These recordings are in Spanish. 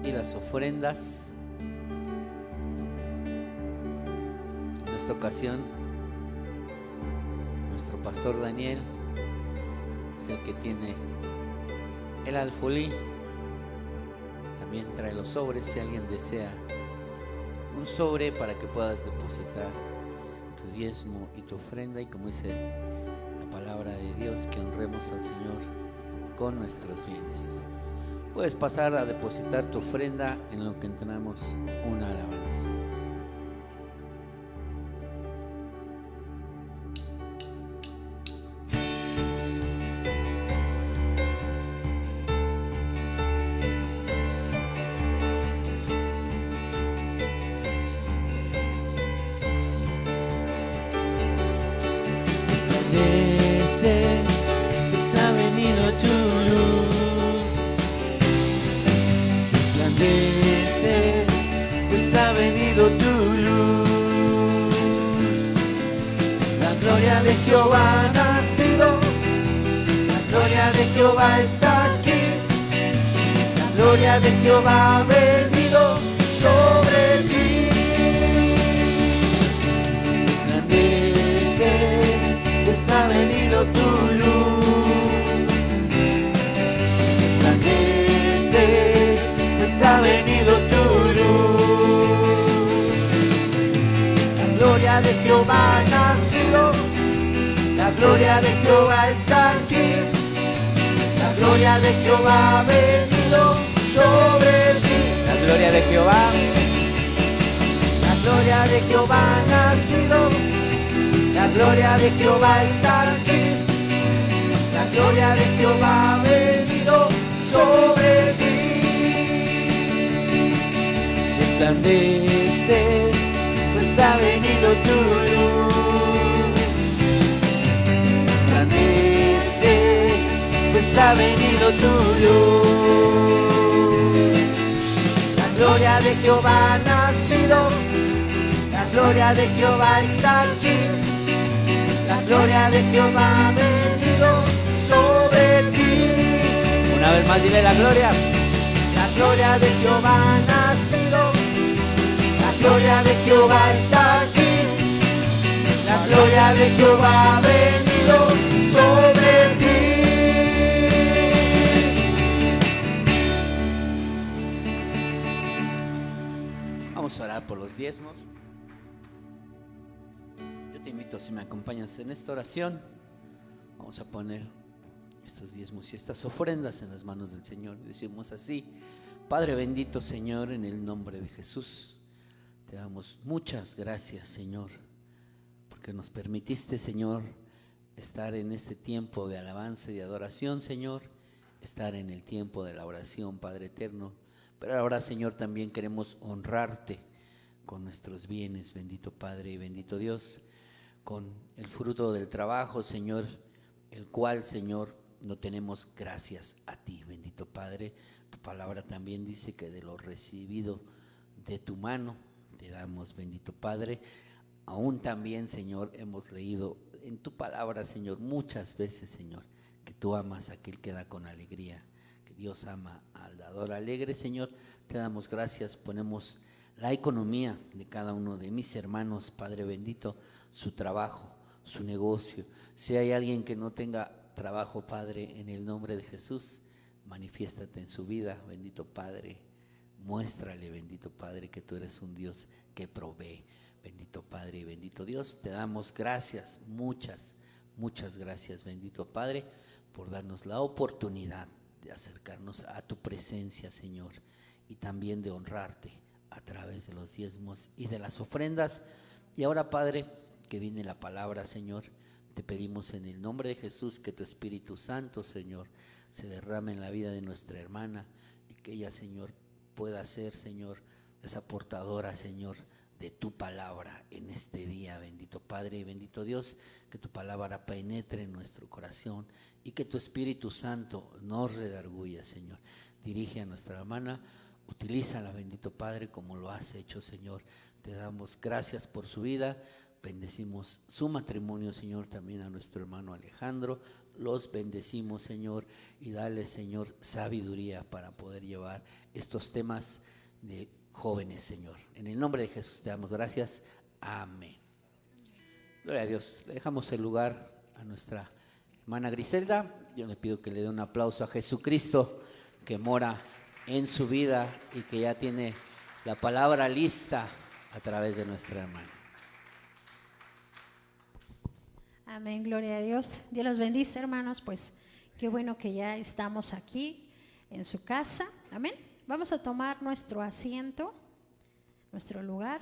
Y las ofrendas. En esta ocasión, nuestro pastor Daniel es el que tiene el alfolí. También trae los sobres si alguien desea un sobre para que puedas depositar tu diezmo y tu ofrenda. Y como dice la palabra de Dios, que honremos al Señor con nuestros bienes. Puedes pasar a depositar tu ofrenda en lo que entonamos una alabanza. Resplandece, pues ha venido tu luz. Resplandece, pues ha venido tu luz. La gloria de Jehová ha nacido, la gloria de Jehová está aquí, la gloria de Jehová ha venido sobre ti. Resplandece, pues ha venido tu luz. Resplandece, pues ha venido tu luz. La gloria de Jehová ha nacido, la gloria de Jehová está aquí, la gloria de Jehová ha venido sobre ti. La gloria de Jehová, la gloria de Jehová ha nacido, la gloria de Jehová está aquí, la gloria de Jehová ha venido sobre ti. Resplandece, pues ha venido tu luz. Resplandece, pues ha venido tu luz. La gloria de Jehová ha nacido, la gloria de Jehová está aquí, la gloria de Jehová ha venido sobre ti. Una vez más dile la gloria. La gloria de Jehová ha nacido, la gloria de Jehová está aquí, la gloria de Jehová ha venido sobre ti. Vamos a orar por los diezmos. Yo te invito, si me acompañas en esta oración, vamos a poner estos diezmos y estas ofrendas en las manos del Señor. Decimos así: Padre bendito, Señor, en el nombre de Jesús, te damos muchas gracias, Señor, porque nos permitiste, Señor, estar en este tiempo de alabanza y de adoración, Señor, estar en el tiempo de la oración, Padre eterno. Pero ahora, Señor, también queremos honrarte con nuestros bienes, bendito Padre y bendito Dios, con el fruto del trabajo, Señor, el cual, Señor, no tenemos gracias a ti, bendito Padre. Tu palabra también dice que de lo recibido de tu mano te damos, bendito Padre. Aún también, Señor, hemos leído en tu palabra, Señor, muchas veces, Señor, que tú amas a aquel que da con alegría, que Dios ama al dador alegre. Señor, te damos gracias. Ponemos la economía de cada uno de mis hermanos, Padre bendito, su trabajo, su negocio. Si hay alguien que no tenga trabajo, Padre, en el nombre de Jesús, manifiéstate en su vida, bendito Padre. Muéstrale, bendito Padre, que tú eres un Dios que provee. Bendito Padre y bendito Dios, te damos gracias, muchas gracias, bendito Padre, por darnos la oportunidad de acercarnos a tu presencia, Señor, y también de honrarte a través de los diezmos y de las ofrendas. Y ahora, Padre, que viene la palabra, Señor, te pedimos en el nombre de Jesús que tu Espíritu Santo, Señor, se derrame en la vida de nuestra hermana y que ella, Señor, pueda ser, Señor, esa portadora, Señor, de tu palabra en este día, bendito Padre y bendito Dios, que tu palabra penetre en nuestro corazón y que tu Espíritu Santo nos redarguya, Señor. Dirige a nuestra hermana, utilízala, bendito Padre, como lo has hecho, Señor. Te damos gracias por su vida, bendecimos su matrimonio, Señor, también a nuestro hermano Alejandro. Los bendecimos, Señor, y dale, Señor, sabiduría para poder llevar estos temas de jóvenes, Señor. En el nombre de Jesús te damos gracias. Amén. Gloria a Dios. Le dejamos el lugar a nuestra hermana Griselda. Yo le pido que le dé un aplauso a Jesucristo, que mora en su vida y que ya tiene la palabra lista a través de nuestra hermana. Amén, gloria a Dios. Dios los bendice, hermanos. Pues qué bueno que ya estamos aquí en su casa. Amén. Vamos a tomar nuestro asiento, nuestro lugar.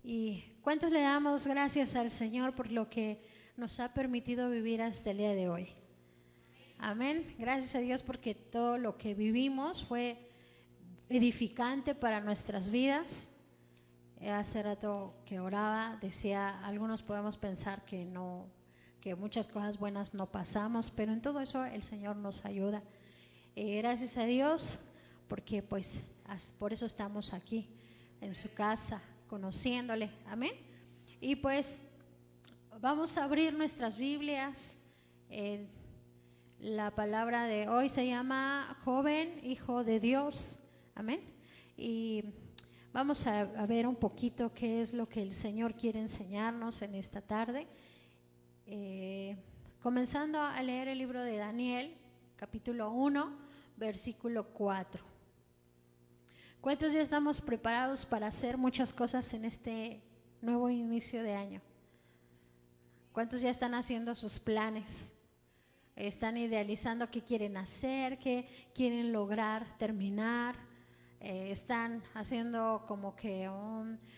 ¿Y cuántos le damos gracias al Señor por lo que nos ha permitido vivir hasta el día de hoy? Amén. Gracias a Dios porque todo lo que vivimos fue edificante para nuestras vidas. Hace rato que oraba, decía, algunos podemos pensar que no, que muchas cosas buenas no pasamos, pero en todo eso el Señor nos ayuda. Gracias a Dios porque pues por eso estamos aquí en su casa, conociéndole. Amén. Y pues vamos a abrir nuestras Biblias. La palabra de hoy se llama Joven, Hijo de Dios. Amén. Y vamos a ver un poquito qué es lo que el Señor quiere enseñarnos en esta tarde. Comenzando a leer el libro de Daniel, capítulo 1, versículo 4. ¿Cuántos ya estamos preparados para hacer muchas cosas en este nuevo inicio de año? ¿Cuántos ya están haciendo sus planes? Están idealizando qué quieren hacer, qué quieren lograr terminar. Están haciendo como que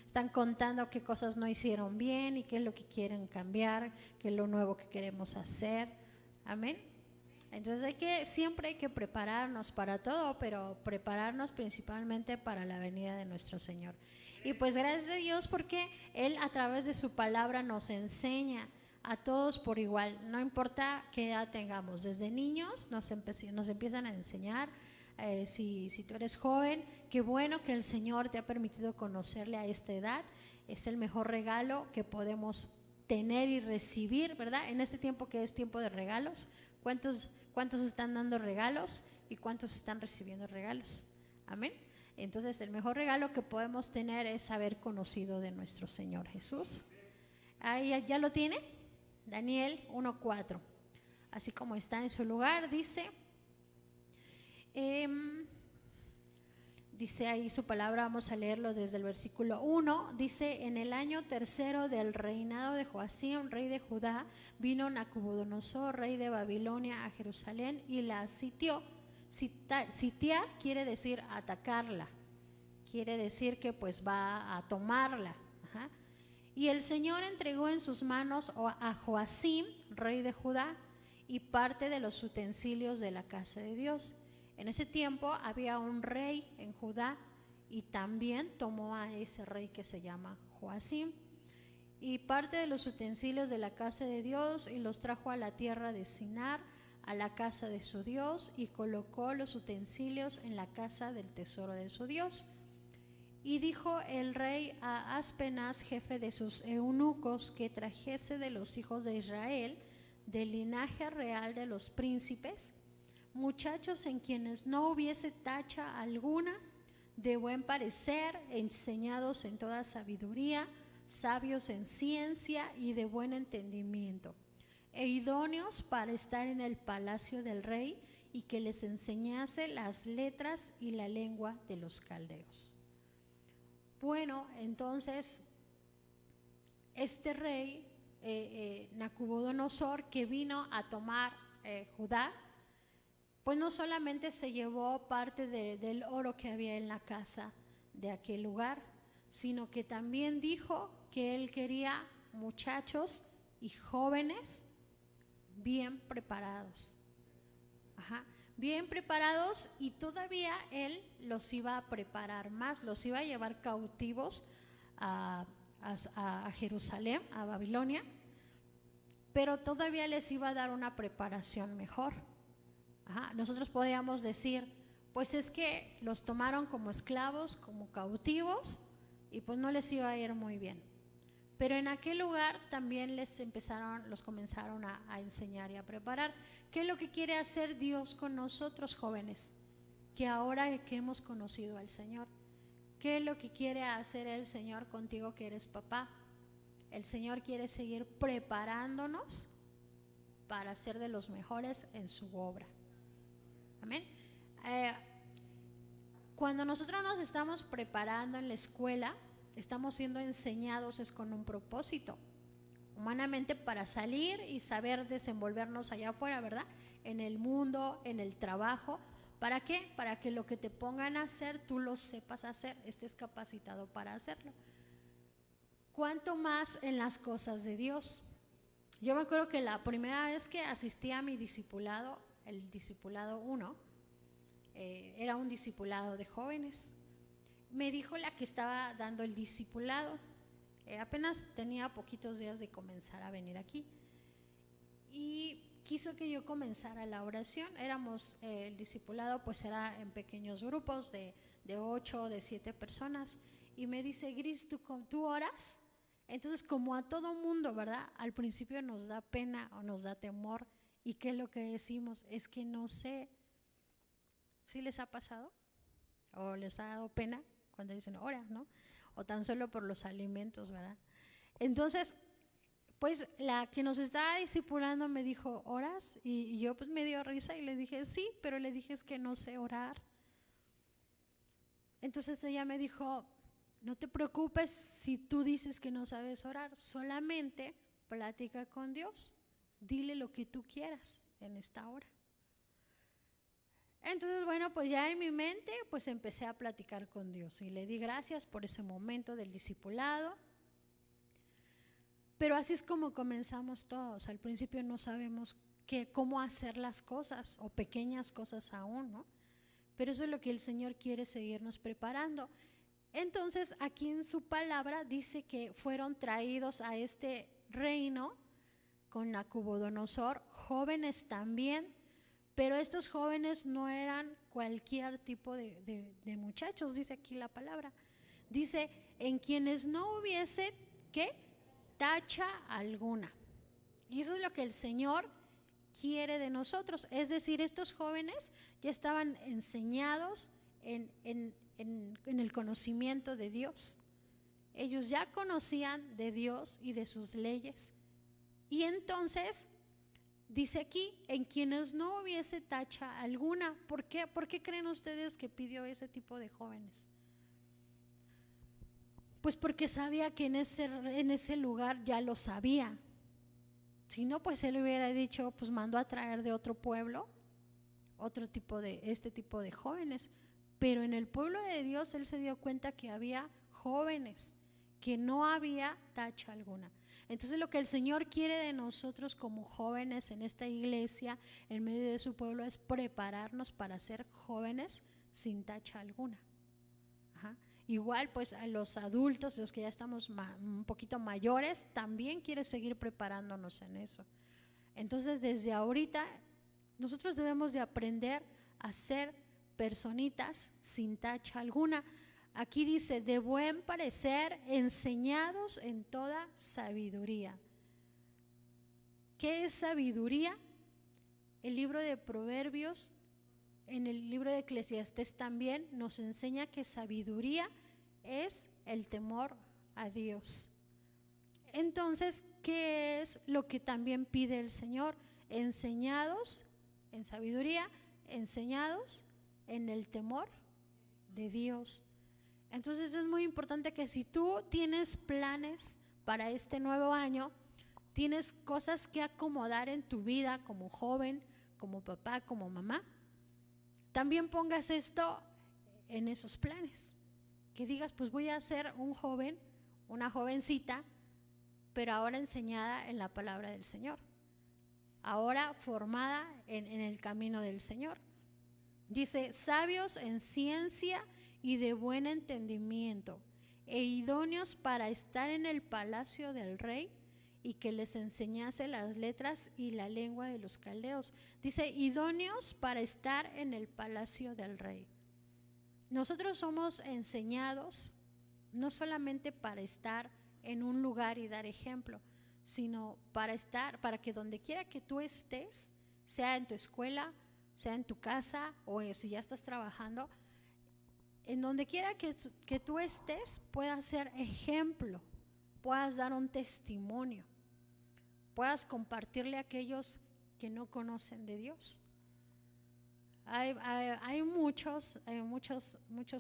están contando qué cosas no hicieron bien y qué es lo que quieren cambiar, qué es lo nuevo que queremos hacer. Amén. Entonces siempre hay que prepararnos para todo, pero prepararnos principalmente para la venida de nuestro Señor. Y pues gracias a Dios porque Él a través de su palabra nos enseña a todos por igual, no importa qué edad tengamos, desde niños nos empiezan a enseñar. Si tú eres joven, qué bueno que el Señor te ha permitido conocerle a esta edad, es el mejor regalo que podemos tener y recibir, ¿verdad? En este tiempo que es tiempo de regalos, ¿cuántos están dando regalos y cuántos están recibiendo regalos? Amén. Entonces el mejor regalo que podemos tener es haber conocido de nuestro Señor Jesús. Ahí ya lo tiene. Daniel 1:4, así como está en su lugar, dice ahí su palabra, vamos a leerlo desde el versículo 1, dice: en el año tercero del reinado de Joacim, rey de Judá, vino Nabucodonosor, rey de Babilonia, a Jerusalén y la sitió. Sitiar quiere decir atacarla, quiere decir que pues va a tomarla. Ajá. Y el Señor entregó en sus manos a Joacim, rey de Judá, y parte de los utensilios de la casa de Dios. En ese tiempo había un rey en Judá y también tomó a ese rey que se llama Joacim. Y parte de los utensilios de la casa de Dios y los trajo a la tierra de Sinar, a la casa de su Dios, y colocó los utensilios en la casa del tesoro de su Dios. Y dijo el rey a Aspenaz, jefe de sus eunucos, que trajese de los hijos de Israel, del linaje real de los príncipes, muchachos en quienes no hubiese tacha alguna, de buen parecer, enseñados en toda sabiduría, sabios en ciencia y de buen entendimiento, e idóneos para estar en el palacio del rey, y que les enseñase las letras y la lengua de los caldeos. Bueno, entonces este rey Nabucodonosor, que vino a tomar Judá, pues no solamente se llevó parte del oro que había en la casa de aquel lugar, sino que también dijo que él quería muchachos y jóvenes bien preparados. Bien preparados, y todavía él los iba a preparar más, los iba a llevar cautivos a Jerusalén, a Babilonia, pero todavía les iba a dar una preparación mejor. Nosotros podríamos decir, pues es que los tomaron como esclavos, como cautivos, y pues no les iba a ir muy bien. Pero en aquel lugar también los comenzaron a enseñar y a preparar. ¿Qué es lo que quiere hacer Dios con nosotros, jóvenes? Que ahora que hemos conocido al Señor, ¿qué es lo que quiere hacer el Señor contigo que eres papá? El Señor quiere seguir preparándonos para ser de los mejores en su obra. Amén. Cuando nosotros nos estamos preparando en la escuela, estamos siendo enseñados es con un propósito, humanamente, para salir y saber desenvolvernos allá afuera, ¿verdad? En el mundo, en el trabajo. ¿Para qué? Para que lo que te pongan a hacer, tú lo sepas hacer, estés capacitado para hacerlo. ¿Cuánto más en las cosas de Dios? Yo me acuerdo que la primera vez que asistí a mi discipulado, el discipulado 1, era un discipulado de jóvenes. Me dijo la que estaba dando el discipulado, apenas tenía poquitos días de comenzar a venir aquí, y quiso que yo comenzara la oración. El discipulado pues era en pequeños grupos de 8 o de 7 personas, y me dice: Gris, ¿tú oras? Entonces, como a todo mundo, ¿verdad? Al principio nos da pena o nos da temor, y ¿qué es lo que decimos? Es que no sé. ¿Sí les ha pasado? ¿O les ha dado pena cuando dicen ora, no? O tan solo por los alimentos, ¿verdad? Entonces, pues la que nos estaba discipulando me dijo: ¿oras? Y yo pues me dio risa y le dije: sí, pero le dije: es que no sé orar. Entonces ella me dijo: no te preocupes si tú dices que no sabes orar, solamente platica con Dios, dile lo que tú quieras en esta hora. Entonces, bueno, pues ya en mi mente pues empecé a platicar con Dios y le di gracias por ese momento del discipulado. Pero así es como comenzamos todos. Al principio no sabemos cómo hacer las cosas, o pequeñas cosas aún, ¿no? Pero eso es lo que el Señor quiere, seguirnos preparando. Entonces, aquí en su palabra dice que fueron traídos a este reino con Nabucodonosor jóvenes también, pero estos jóvenes no eran cualquier tipo de muchachos, dice aquí la palabra. Dice: en quienes no hubiese, ¿qué? Tacha alguna. Y eso es lo que el Señor quiere de nosotros. Es decir, estos jóvenes ya estaban enseñados en el conocimiento de Dios. Ellos ya conocían de Dios y de sus leyes. Y entonces dice aquí: en quienes no hubiese tacha alguna. ¿Por qué? ¿Por qué creen ustedes que pidió ese tipo de jóvenes? Pues porque sabía que en ese lugar ya lo sabía. Si no, pues él hubiera dicho, pues mandó a traer de otro pueblo este tipo de jóvenes. Pero en el pueblo de Dios él se dio cuenta que había jóvenes, que no había tacha alguna. Entonces lo que el Señor quiere de nosotros como jóvenes en esta iglesia, en medio de su pueblo, es prepararnos para ser jóvenes sin tacha alguna. Igual pues a los adultos, los que ya estamos un poquito mayores, también quiere seguir preparándonos en eso. Entonces desde ahorita nosotros debemos de aprender a ser personitas sin tacha alguna. Aquí dice: de buen parecer, enseñados en toda sabiduría. ¿Qué es sabiduría? El libro de Proverbios en el libro de Eclesiastés también nos enseña que sabiduría es el temor a Dios. Entonces, ¿qué es lo que también pide el Señor? Enseñados en sabiduría, enseñados en el temor de Dios. Entonces es muy importante que si tú tienes planes para este nuevo año, tienes cosas que acomodar en tu vida como joven, como papá, como mamá, también pongas esto en esos planes. Que digas, pues voy a ser un joven, una jovencita, pero ahora enseñada en la palabra del Señor, ahora formada en el camino del Señor. Dice, sabios en ciencia y de buen entendimiento, e idóneos para estar en el palacio del rey, y que les enseñase las letras y la lengua de los caldeos. Dice, idóneos para estar en el palacio del rey. Nosotros somos enseñados no solamente para estar en un lugar y dar ejemplo, sino para que donde quiera que tú estés, sea en tu escuela, sea en tu casa o si ya estás trabajando, en donde quiera que tú estés, puedas ser ejemplo, puedas dar un testimonio, puedas compartirle a aquellos que no conocen de Dios. Hay muchos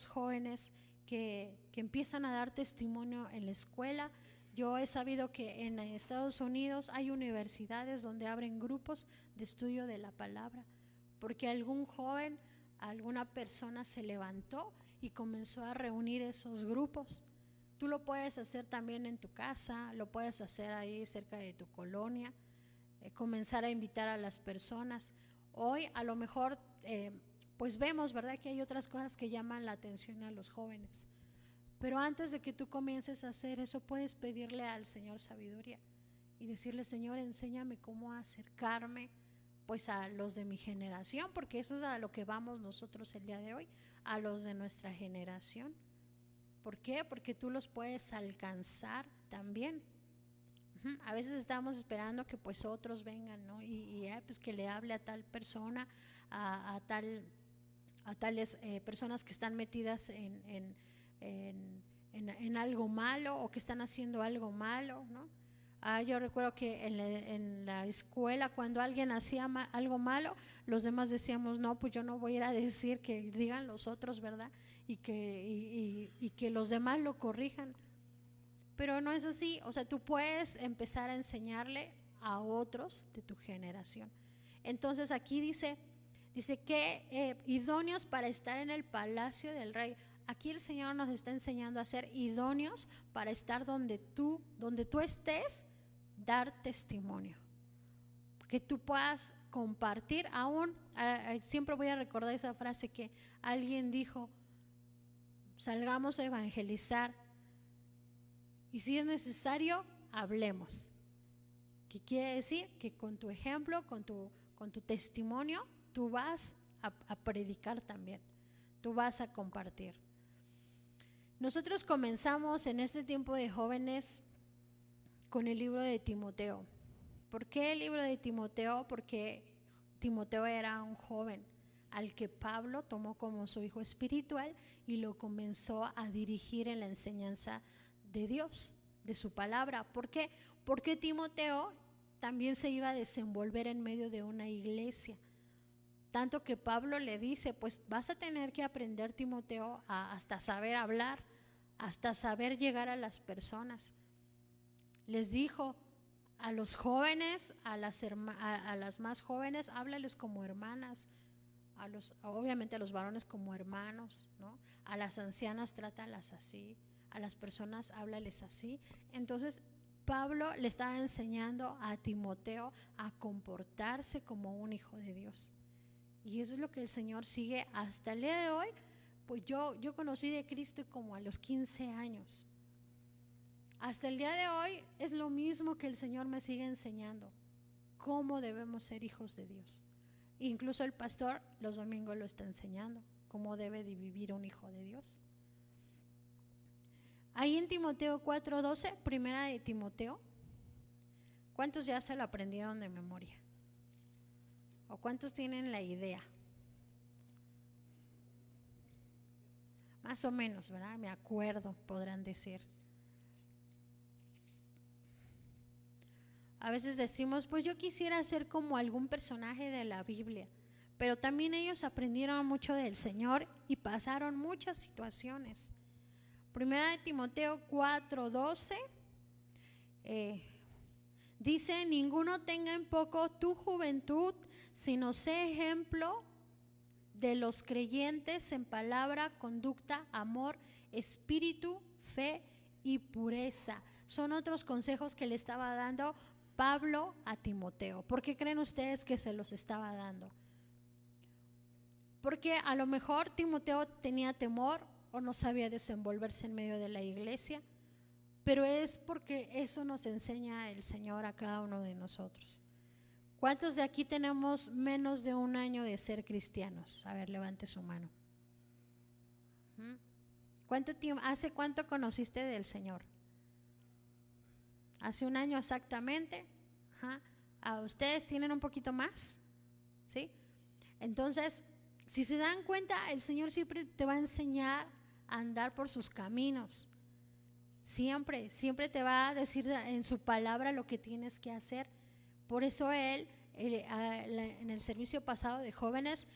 jóvenes que empiezan a dar testimonio en la escuela. Yo he sabido que en Estados Unidos hay universidades donde abren grupos de estudio de la palabra, porque algún joven, alguna persona se levantó y comenzó a reunir esos grupos. Tú lo puedes hacer también en tu casa, lo puedes hacer ahí cerca de tu colonia, comenzar a invitar a las personas. Hoy a lo mejor pues vemos, ¿verdad?, que hay otras cosas que llaman la atención a los jóvenes, pero antes de que tú comiences a hacer eso, puedes pedirle al Señor sabiduría y decirle, Señor, enséñame cómo acercarme pues a los de mi generación, porque eso es a lo que vamos nosotros el día de hoy, a los de nuestra generación. ¿Por qué? Porque tú los puedes alcanzar también. A veces estamos esperando que pues otros vengan, ¿no? Y pues que le hable a tal persona, a tales personas que están metidas en algo malo o que están haciendo algo malo, ¿no? Yo recuerdo que en la escuela, cuando alguien hacía algo malo, los demás decíamos, no, pues yo no voy a ir a decir, que digan los otros, ¿verdad? Y que los demás lo corrijan. Pero no es así. O sea, tú puedes empezar a enseñarle a otros de tu generación. Entonces aquí dice que idóneos para estar en el palacio del rey. Aquí el Señor nos está enseñando a ser idóneos para estar donde tú estés, dar testimonio, que tú puedas compartir. Aún siempre voy a recordar esa frase que alguien dijo, salgamos a evangelizar y si es necesario, hablemos. ¿Qué quiere decir? Que con tu ejemplo, con tu testimonio, tú vas a predicar también, tú vas a compartir. Nosotros comenzamos en este tiempo de jóvenes con el libro de Timoteo. ¿Por qué el libro de Timoteo? Porque Timoteo era un joven al que Pablo tomó como su hijo espiritual y lo comenzó a dirigir en la enseñanza de Dios, de su palabra. ¿Por qué? Porque Timoteo también se iba a desenvolver en medio de una iglesia. Tanto que Pablo le dice, pues vas a tener que aprender, Timoteo, hasta saber hablar, hasta saber llegar a las personas. Les dijo a los jóvenes, a las más jóvenes, háblales como hermanas, obviamente a los varones como hermanos, ¿no? A las ancianas trátalas así, a las personas háblales así. Entonces Pablo le estaba enseñando a Timoteo a comportarse como un hijo de Dios. Y eso es lo que el Señor sigue hasta el día de hoy. Pues yo conocí de Cristo como a los 15 años. Hasta el día de hoy es lo mismo que el Señor me sigue enseñando, cómo debemos ser hijos de Dios. Incluso el pastor los domingos lo está enseñando, cómo debe de vivir un hijo de Dios. Ahí en Timoteo 4:12, primera de Timoteo, ¿cuántos ya se lo aprendieron de memoria? ¿O cuántos tienen la idea? Más o menos, ¿verdad? Me acuerdo, podrán decir. A veces decimos, pues yo quisiera ser como algún personaje de la Biblia, pero también ellos aprendieron mucho del Señor y pasaron muchas situaciones. Primera de Timoteo 4:12 dice, ninguno tenga en poco tu juventud, sino sé ejemplo de los creyentes en palabra, conducta, amor, espíritu, fe y pureza. Son otros consejos que le estaba dando Pablo a Timoteo. ¿Por qué creen ustedes que se los estaba dando? Porque a lo mejor Timoteo tenía temor o no sabía desenvolverse en medio de la iglesia, pero es porque eso nos enseña el Señor a cada uno de nosotros. ¿Cuántos de aquí tenemos menos de un año de ser cristianos? A ver, levante su mano. ¿Hace cuánto conociste del Señor? Hace un año exactamente. ¿A ustedes tienen un poquito más? ¿Sí? Entonces, si se dan cuenta, el Señor siempre te va a enseñar a andar por sus caminos. Siempre te va a decir en su palabra lo que tienes que hacer. Por eso Él, en el servicio pasado de jóvenes,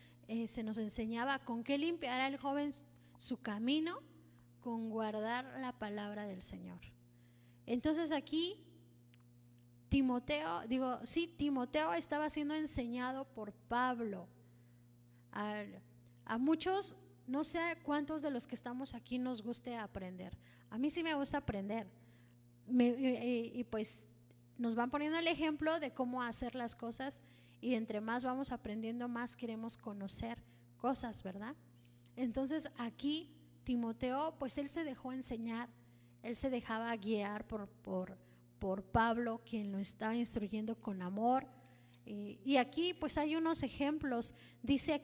se nos enseñaba con qué limpiará el joven su camino, con guardar la palabra del Señor. Entonces aquí Timoteo estaba siendo enseñado por Pablo. A muchos, no sé cuántos de los que estamos aquí nos guste aprender. A mí sí me gusta aprender. Y pues nos van poniendo el ejemplo de cómo hacer las cosas, y entre más vamos aprendiendo, más queremos conocer cosas, ¿verdad? Entonces aquí Timoteo, pues él se dejó enseñar, él se dejaba guiar por Pablo, quien lo estaba instruyendo con amor. Y aquí pues hay unos ejemplos. Dice,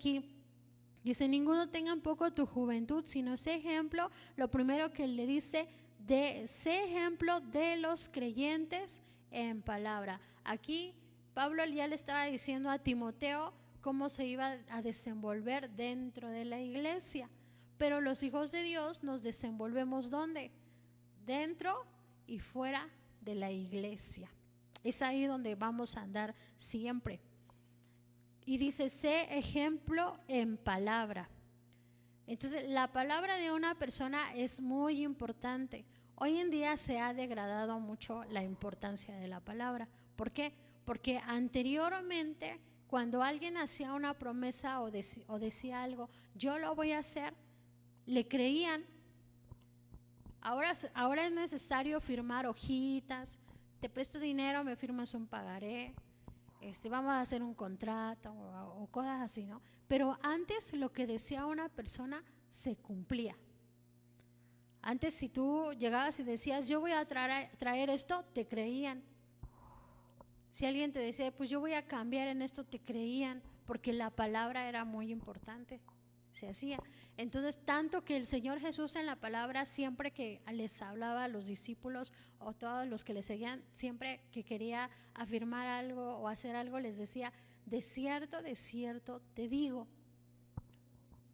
ninguno tenga en poco tu juventud, sino sé ejemplo. Lo primero que le dice, sé ejemplo de los creyentes en palabra. Aquí Pablo ya le estaba diciendo a Timoteo cómo se iba a desenvolver dentro de la iglesia. Pero los hijos de Dios nos desenvolvemos ¿dónde? Dentro y fuera de la iglesia. Es ahí donde vamos a andar siempre. Y dice, sé ejemplo en palabra. Entonces, la palabra de una persona es muy importante. Hoy en día se ha degradado mucho la importancia de la palabra. ¿Por qué? Porque anteriormente, cuando alguien hacía una promesa o decía algo, yo lo voy a hacer, le creían. Ahora es necesario firmar hojitas, te presto dinero, me firmas un pagaré, vamos a hacer un contrato o cosas así, ¿no? Pero antes lo que decía una persona se cumplía. Antes, si tú llegabas y decías, yo voy a traer esto, te creían. Si alguien te decía, pues yo voy a cambiar en esto, te creían, porque la palabra era muy importante. Se hacía. Entonces, tanto que el Señor Jesús en la palabra, siempre que les hablaba a los discípulos o todos los que le seguían, siempre que quería afirmar algo o hacer algo, les decía, de cierto te digo.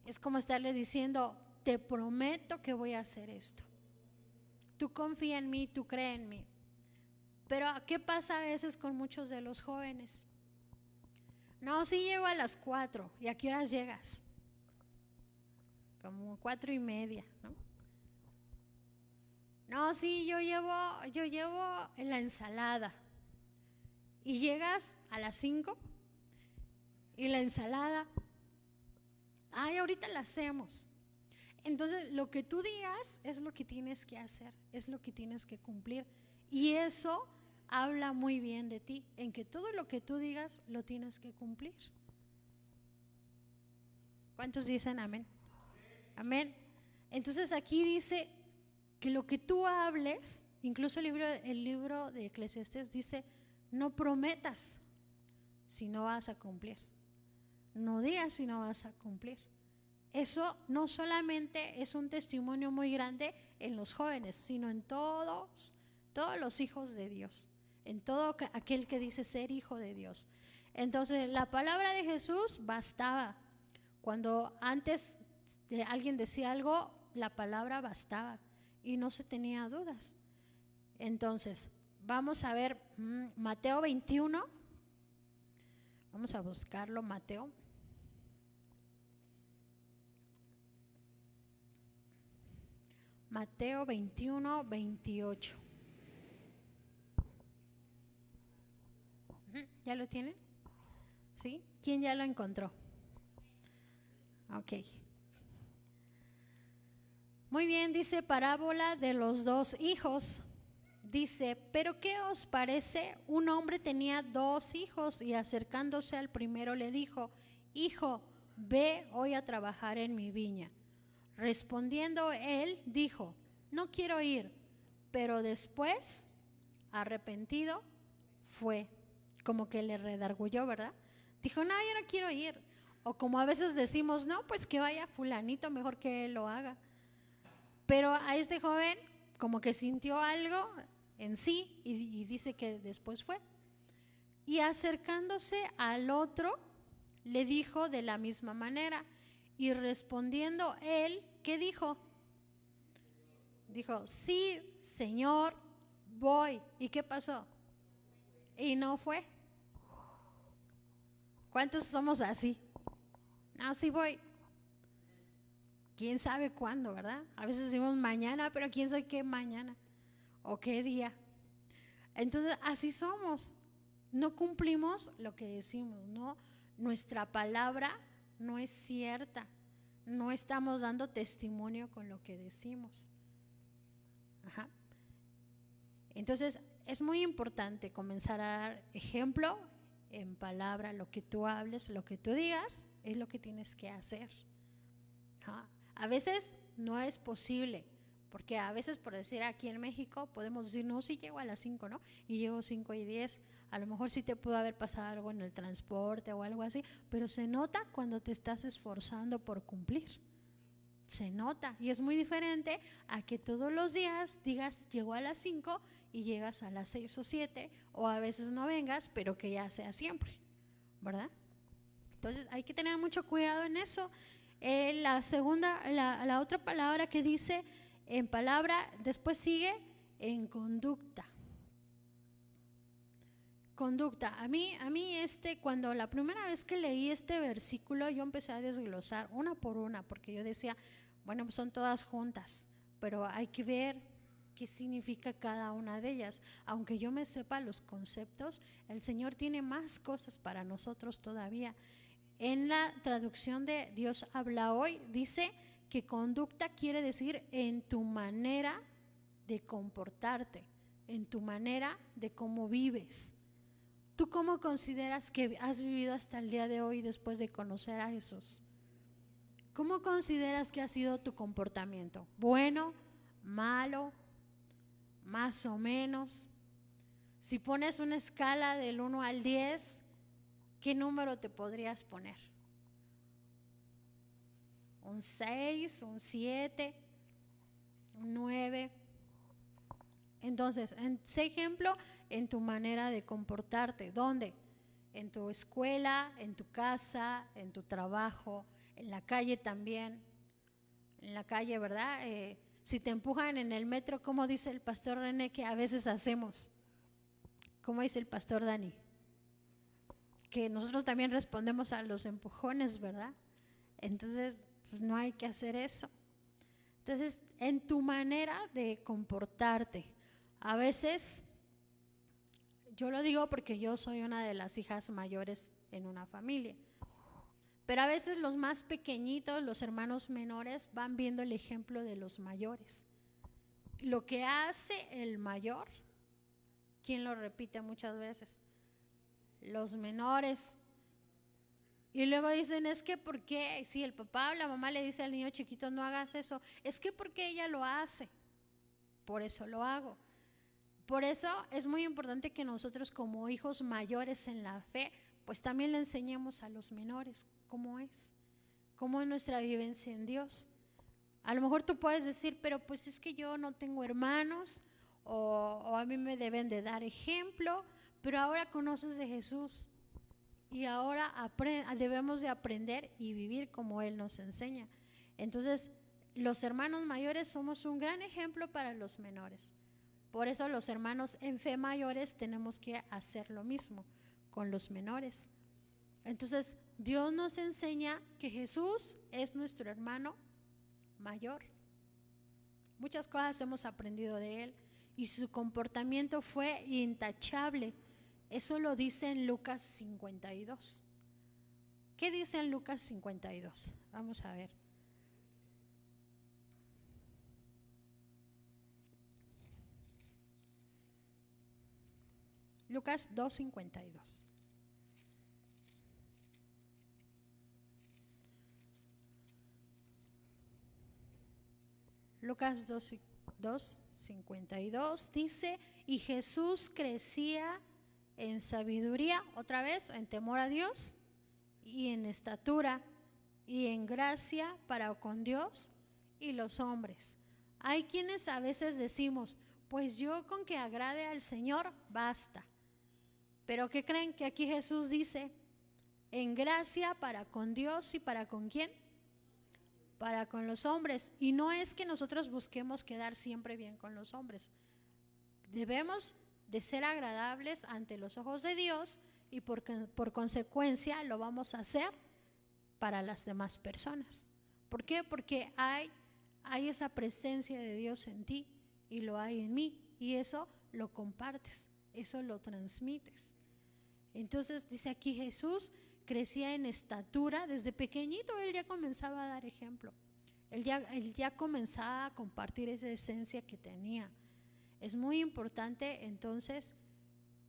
Es como estarle diciendo, te prometo que voy a hacer esto. Tú confía en mí, tú cree en mí. Pero ¿qué pasa a veces con muchos de los jóvenes? No, sí llego a las 4. ¿Y a qué horas llegas? Como 4:30, ¿no? No, sí, yo llevo en la ensalada. Y llegas a las 5 y la ensalada, ay, ahorita la hacemos. Entonces, lo que tú digas es lo que tienes que hacer, es lo que tienes que cumplir. Y eso habla muy bien de ti, en que todo lo que tú digas lo tienes que cumplir. ¿Cuántos dicen amén? Amén. Entonces aquí dice que lo que tú hables, incluso el libro de Eclesiastés dice, no prometas si no vas a cumplir. No digas si no vas a cumplir. Eso no solamente es un testimonio muy grande en los jóvenes, sino en todos los hijos de Dios, en todo aquel que dice ser hijo de Dios. Entonces, la palabra de Jesús bastaba. Cuando antes alguien decía algo, la palabra bastaba y no se tenía dudas. Entonces, vamos a ver Mateo 21. Vamos a buscarlo, Mateo. Mateo 21, 28. ¿Ya lo tienen? ¿Sí? ¿Quién ya lo encontró? Ok. Muy bien, dice parábola de los dos hijos. Dice, pero ¿qué os parece? Un hombre tenía 2 hijos y acercándose al primero le dijo, hijo, ve hoy a trabajar en mi viña. Respondiendo él, dijo, no quiero ir, pero después, arrepentido, fue. Como que le redarguyó, ¿verdad? Dijo, no, yo no quiero ir. O como a veces decimos, no, pues que vaya fulanito, mejor que él lo haga. Pero a este joven como que sintió algo en sí y dice que después fue. Y acercándose al otro, le dijo de la misma manera. Y respondiendo él, ¿qué dijo? Dijo, sí, Señor, voy. ¿Y qué pasó? Y no fue. ¿Cuántos somos así? No, sí voy. ¿Quién sabe cuándo, verdad? A veces decimos mañana, pero quién sabe qué mañana o qué día. Entonces, así somos. No cumplimos lo que decimos, ¿no? Nuestra palabra no es cierta. No estamos dando testimonio con lo que decimos. Ajá. Entonces, es muy importante comenzar a dar ejemplo en palabra. Lo que tú hables, lo que tú digas, es lo que tienes que hacer. Ajá. A veces no es posible, porque a veces, por decir, aquí en México podemos decir, no, sí llego a las 5, ¿no? Y llego 5:10, a lo mejor sí te pudo haber pasado algo en el transporte o algo así, pero se nota cuando te estás esforzando por cumplir. Se nota, y es muy diferente a que todos los días digas, llego a las 5 y llegas a las 6 o 7, o a veces no vengas, pero que ya sea siempre, ¿verdad? Entonces hay que tener mucho cuidado en eso. La otra palabra que dice en palabra, después sigue en conducta. Conducta. A mí cuando la primera vez que leí este versículo, yo empecé a desglosar una por una, porque yo decía, bueno, pues son todas juntas, pero hay que ver qué significa cada una de ellas. Aunque yo me sepa los conceptos, el Señor tiene más cosas para nosotros todavía. En la traducción de Dios habla hoy, dice que conducta quiere decir en tu manera de comportarte, en tu manera de cómo vives. ¿Tú cómo consideras que has vivido hasta el día de hoy después de conocer a Jesús? ¿Cómo consideras que ha sido tu comportamiento? ¿Bueno, malo, más o menos? Si pones una escala del 1 al 10, ¿qué número te podrías poner? ¿Un 6, un 7, un 9? Entonces, ese ejemplo en tu manera de comportarte. ¿Dónde? En tu escuela, en tu casa, en tu trabajo, en la calle también. En la calle, ¿verdad? Si te empujan en el metro, ¿cómo dice el pastor René que a veces hacemos? ¿Cómo dice el pastor Dani? Que nosotros también respondemos a los empujones, ¿verdad? Entonces, pues no hay que hacer eso. Entonces, en tu manera de comportarte, a veces, yo lo digo porque yo soy una de las hijas mayores en una familia, pero a veces los más pequeñitos, los hermanos menores, van viendo el ejemplo de los mayores. Lo que hace el mayor, ¿quién lo repite muchas veces? Los menores. Y luego dicen, es que ¿por qué? Si el papá o la mamá le dice al niño chiquito, no hagas eso, es que porque ella lo hace, por eso lo hago. Por eso es muy importante que nosotros como hijos mayores en la fe, pues también le enseñemos a los menores cómo es nuestra vivencia en Dios. A lo mejor tú puedes decir, pero pues es que yo no tengo hermanos, o a mí me deben de dar ejemplo, pero ahora conoces de Jesús y ahora debemos de aprender y vivir como Él nos enseña. Entonces, los hermanos mayores somos un gran ejemplo para los menores. Por eso los hermanos en fe mayores tenemos que hacer lo mismo con los menores. Entonces, Dios nos enseña que Jesús es nuestro hermano mayor. Muchas cosas hemos aprendido de él y su comportamiento fue intachable. Eso lo dice en Lucas 52. ¿Qué dice en Lucas 52? Vamos a ver. Lucas 2:52. Lucas 2:52 dice, y Jesús crecía en sabiduría, otra vez, en temor a Dios, y en estatura, y en gracia para con Dios y los hombres. Hay quienes a veces decimos, pues yo con que agrade al Señor basta. Pero ¿qué creen? Que aquí Jesús dice, en gracia para con Dios y para con ¿quién? Para con los hombres. Y no es que nosotros busquemos quedar siempre bien con los hombres. Debemos de ser agradables ante los ojos de Dios y por consecuencia lo vamos a hacer para las demás personas. ¿Por qué? Porque hay esa presencia de Dios en ti y lo hay en mí, y eso lo compartes, eso lo transmites. Entonces dice aquí, Jesús crecía en estatura, desde pequeñito él ya comenzaba a dar ejemplo, él ya comenzaba a compartir esa esencia que tenía. Es muy importante entonces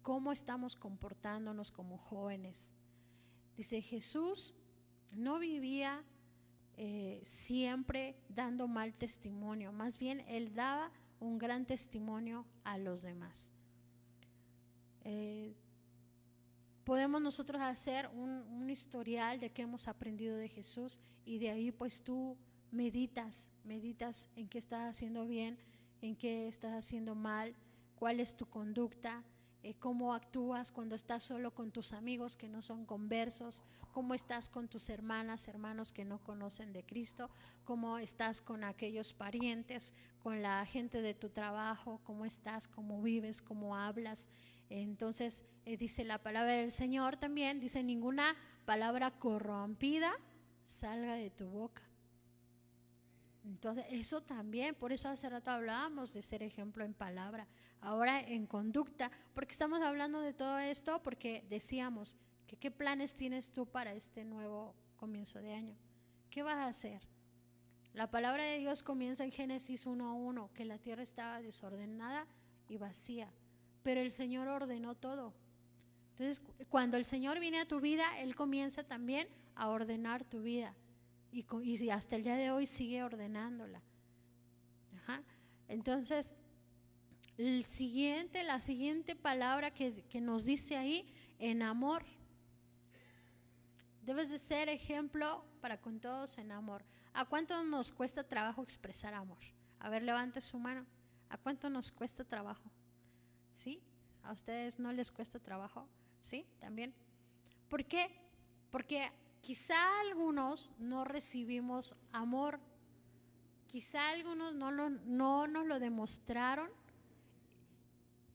cómo estamos comportándonos como jóvenes. Dice, Jesús no vivía siempre dando mal testimonio, más bien él daba un gran testimonio a los demás. Podemos nosotros hacer un historial de qué hemos aprendido de Jesús, y de ahí pues tú meditas en qué estás haciendo bien, en qué estás haciendo mal, cuál es tu conducta, cómo actúas cuando estás solo con tus amigos que no son conversos, cómo estás con tus hermanos que no conocen de Cristo, cómo estás con aquellos parientes, con la gente de tu trabajo, cómo estás, cómo vives, cómo hablas. Entonces dice la palabra del Señor también, dice, ninguna palabra corrompida salga de tu boca. Entonces eso también, por eso hace rato hablábamos de ser ejemplo en palabra, ahora en conducta, porque estamos hablando de todo esto, porque decíamos que qué planes tienes tú para este nuevo comienzo de año, qué vas a hacer. La palabra de Dios comienza en Génesis 1:1, que la tierra estaba desordenada y vacía, pero el Señor ordenó todo. Entonces cuando el Señor viene a tu vida, Él comienza también a ordenar tu vida. Y hasta el día de hoy sigue ordenándola. Ajá. Entonces, la siguiente palabra que nos dice ahí, en amor. Debes de ser ejemplo para con todos en amor. ¿A cuánto nos cuesta trabajo expresar amor? A ver, levante su mano. ¿A cuánto nos cuesta trabajo? ¿Sí? ¿A ustedes no les cuesta trabajo? ¿Sí? ¿También? ¿Por qué? Porque quizá algunos no recibimos amor, quizá algunos no nos lo demostraron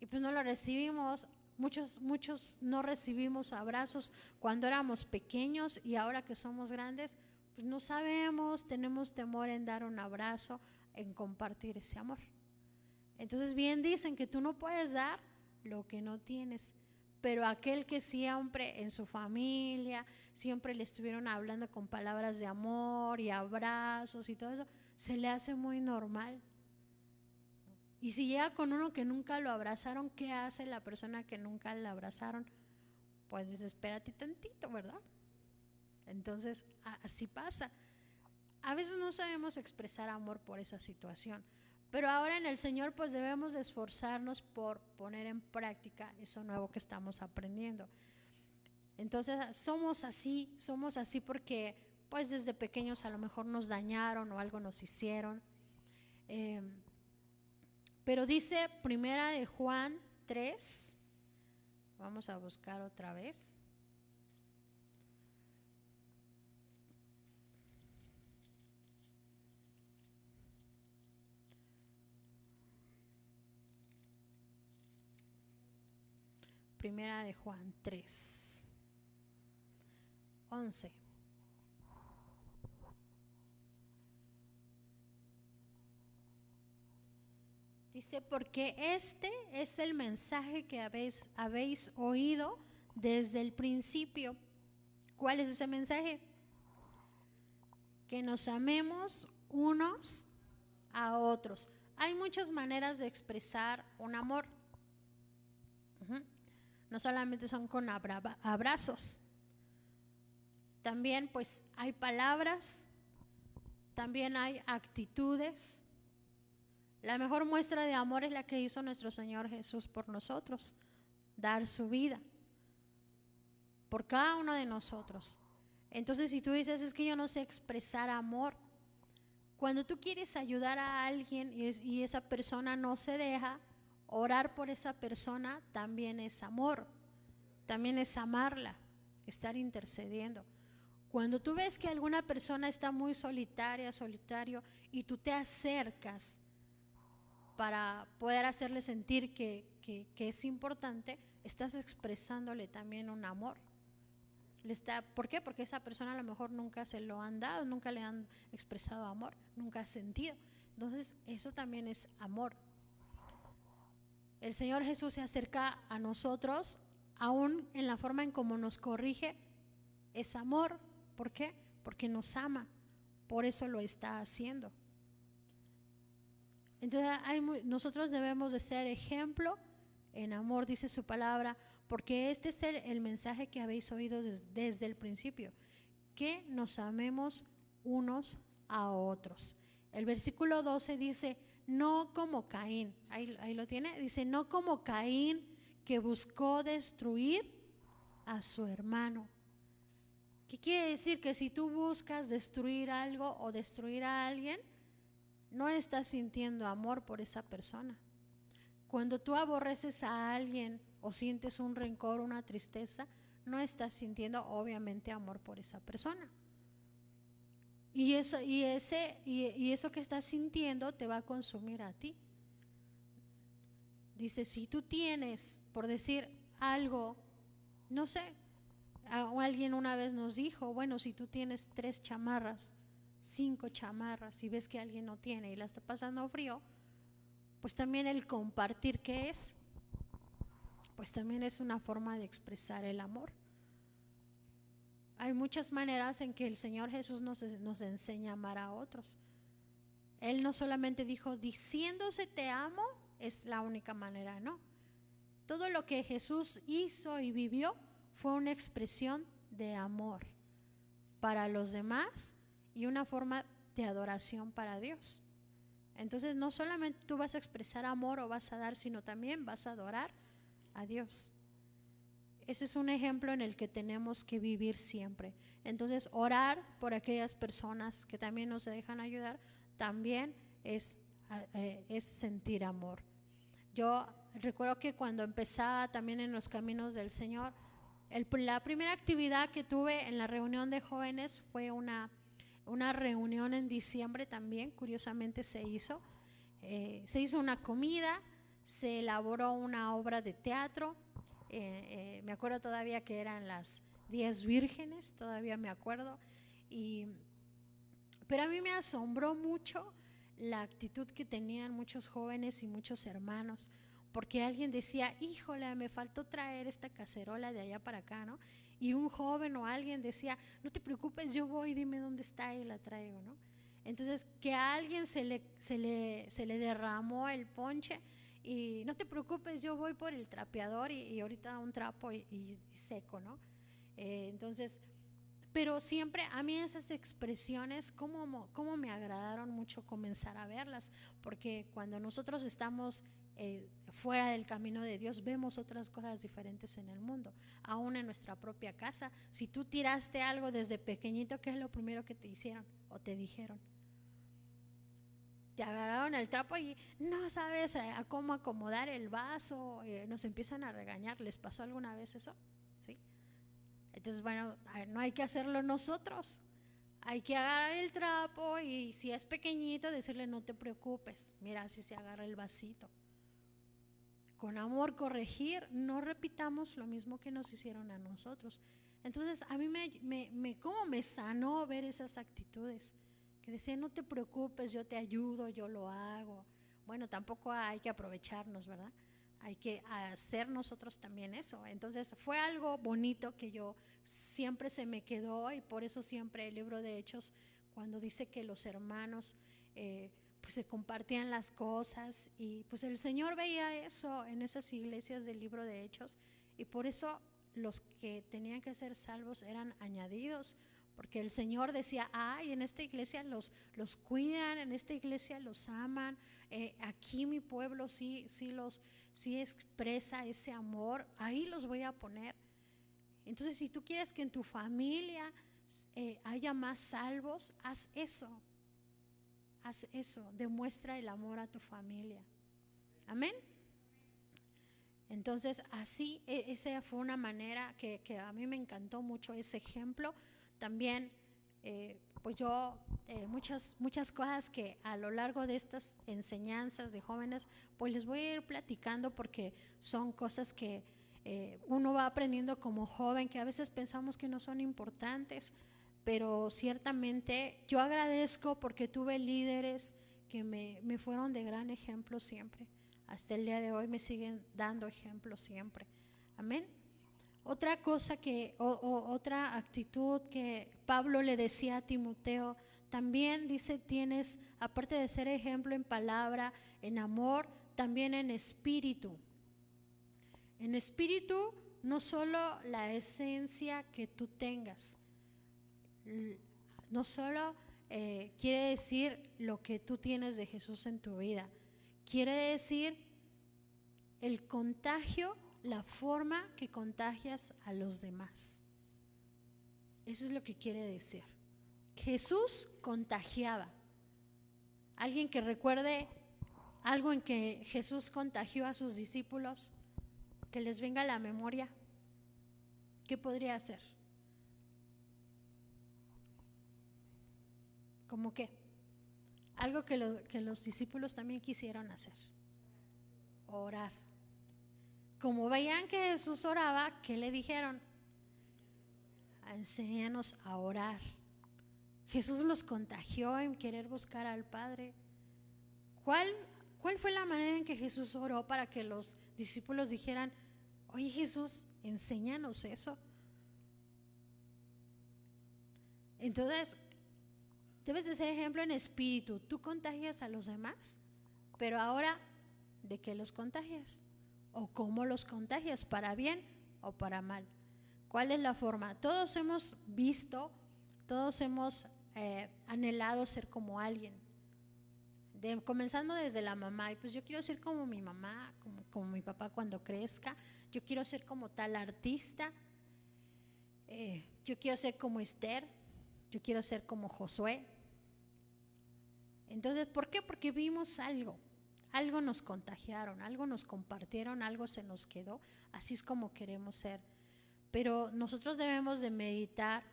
y pues no lo recibimos. Muchos no recibimos abrazos cuando éramos pequeños, y ahora que somos grandes pues no sabemos, tenemos temor en dar un abrazo, en compartir ese amor. Entonces bien dicen que tú no puedes dar lo que no tienes. Pero aquel que siempre en su familia, siempre le estuvieron hablando con palabras de amor y abrazos y todo eso, se le hace muy normal. Y si llega con uno que nunca lo abrazaron, ¿qué hace la persona que nunca la abrazaron? Pues desespérate tantito, ¿verdad? Entonces, así pasa. A veces no sabemos expresar amor por esa situación. Pero ahora en el Señor pues debemos de esforzarnos por poner en práctica eso nuevo que estamos aprendiendo. Entonces somos así porque pues desde pequeños a lo mejor nos dañaron o algo nos hicieron. Pero dice Primera de Juan 3, vamos a buscar otra vez. Primera de Juan 3, 11. Dice, porque este es el mensaje que habéis oído desde el principio. ¿Cuál es ese mensaje? Que nos amemos unos a otros. Hay muchas maneras de expresar un amor. No solamente son con abrazos. También pues hay palabras, también hay actitudes. La mejor muestra de amor es la que hizo nuestro Señor Jesús por nosotros, dar su vida por cada uno de nosotros. Entonces, si tú dices, es que yo no sé expresar amor, cuando tú quieres ayudar a alguien y esa persona no se deja, orar por esa persona también es amor, también es amarla, estar intercediendo. Cuando tú ves que alguna persona está muy solitario, y tú te acercas para poder hacerle sentir que es importante, estás expresándole también un amor. ¿Por qué? Porque esa persona a lo mejor nunca se lo han dado, nunca le han expresado amor, nunca ha sentido. Entonces eso también es amor. El Señor Jesús se acerca a nosotros, aún en la forma en cómo nos corrige, es amor. ¿Por qué? Porque nos ama, por eso lo está haciendo. Entonces nosotros debemos de ser ejemplo en amor, dice su palabra, porque este es el mensaje que habéis oído desde el principio, que nos amemos unos a otros. El versículo 12 dice, no como Caín, ahí lo tiene, dice, no como Caín que buscó destruir a su hermano. ¿Qué quiere decir? Que si tú buscas destruir algo o destruir a alguien, no estás sintiendo amor por esa persona. Cuando tú aborreces a alguien o sientes un rencor, una tristeza, no estás sintiendo obviamente amor por esa persona. Y eso que estás sintiendo te va a consumir a ti. Dice, si tú tienes, por decir algo, no sé, alguien una vez nos dijo, bueno, si tú tienes 3 chamarras, 5 chamarras y ves que alguien no tiene y la está pasando frío, pues también el compartir, ¿qué es? Pues también es una forma de expresar el amor. Hay muchas maneras en que el Señor Jesús nos enseña a amar a otros. Él no solamente dijo, diciéndose te amo, es la única manera, no. Todo lo que Jesús hizo y vivió fue una expresión de amor para los demás y una forma de adoración para Dios. Entonces no solamente tú vas a expresar amor o vas a dar, sino también vas a adorar a Dios. Ese es un ejemplo en el que tenemos que vivir siempre. Entonces orar por aquellas personas que también nos dejan ayudar también es sentir amor. Yo recuerdo que cuando empezaba también en los caminos del Señor, la primera actividad que tuve en la reunión de jóvenes fue una reunión en diciembre también, curiosamente se hizo una comida, se elaboró una obra de teatro, me acuerdo todavía que eran las 10 vírgenes, todavía me acuerdo, pero a mí me asombró mucho la actitud que tenían muchos jóvenes y muchos hermanos, porque alguien decía, híjole, me faltó traer esta cacerola de allá para acá, ¿no? Y un joven o alguien decía, no te preocupes, yo voy, dime dónde está y la traigo, ¿no? Entonces, que a alguien se le derramó el ponche y no te preocupes, yo voy por el trapeador y ahorita un trapo y seco, ¿no? Entonces, pero siempre a mí esas expresiones, cómo me agradaron mucho comenzar a verlas, porque cuando nosotros estamos fuera del camino de Dios, vemos otras cosas diferentes en el mundo, aún en nuestra propia casa. Si tú tiraste algo desde pequeñito, ¿qué es lo primero que te hicieron o te dijeron? Te agarraron el trapo y no sabes a cómo acomodar el vaso, nos empiezan a regañar. ¿Les pasó alguna vez eso? ¿Sí? Entonces, bueno, no hay que hacerlo nosotros. Hay que agarrar el trapo y si es pequeñito, decirle no te preocupes, mira si se agarra el vasito. con amor corregir, no repitamos lo mismo que nos hicieron a nosotros. Entonces a mí ¿cómo me sanó ver esas actitudes? Que decían, no te preocupes, yo te ayudo, yo lo hago. Bueno, tampoco hay que aprovecharnos, ¿verdad? Hay que hacer nosotros también eso. Entonces fue algo bonito que yo siempre se me quedó, y por eso siempre el libro de Hechos, cuando dice que los hermanos pues se compartían las cosas, y pues el Señor veía eso en esas iglesias del libro de Hechos, y por eso los que tenían que ser salvos eran añadidos, porque el Señor decía, ay, en esta iglesia los cuidan, en esta iglesia los aman, aquí mi pueblo sí expresa ese amor, ahí los voy a poner. Entonces, si tú quieres que en tu familia haya más salvos, haz eso, demuestra el amor a tu familia. Amén. Entonces, así, esa fue una manera que a mí me encantó mucho ese ejemplo. También, pues yo, muchas cosas que a lo largo de estas enseñanzas de jóvenes, pues les voy a ir platicando, porque son cosas que uno va aprendiendo como joven, que a veces pensamos que no son importantes, pero ciertamente yo agradezco porque tuve líderes que me fueron de gran ejemplo siempre. Hasta el día de hoy me siguen dando ejemplo siempre. Amén. Otra cosa otra actitud que Pablo le decía a Timoteo, también dice, tienes, aparte de ser ejemplo en palabra, en amor, también en espíritu. En espíritu, no solo la esencia que tú tengas, no solo quiere decir lo que tú tienes de Jesús en tu vida, quiere decir el contagio, la forma que contagias a los demás. Eso es lo que quiere decir. Jesús contagiaba. ¿Alguien que recuerde algo en que Jesús contagió a sus discípulos, que les venga a la memoria? ¿Qué podría hacer? ¿Cómo qué? Algo que los discípulos también quisieron hacer. Orar. Como veían que Jesús oraba, ¿qué le dijeron? Enséñanos a orar. Jesús los contagió en querer buscar al Padre. ¿Cuál fue la manera en que Jesús oró para que los discípulos dijeran, oye Jesús, enséñanos eso? Entonces, debes de ser ejemplo en espíritu. Tú contagias a los demás, pero ahora, ¿de qué los contagias? ¿O cómo los contagias? ¿Para bien o para mal? ¿Cuál es la forma? Todos hemos visto, todos hemos anhelado ser como alguien. Comenzando desde la mamá, y pues yo quiero ser como mi mamá, como mi papá cuando crezca. Yo quiero ser como tal artista. Yo quiero ser como Esther. Yo quiero ser como Josué. Entonces, ¿por qué? Porque vimos algo nos contagiaron, algo nos compartieron, algo se nos quedó. Así es como queremos ser. Pero nosotros debemos de meditar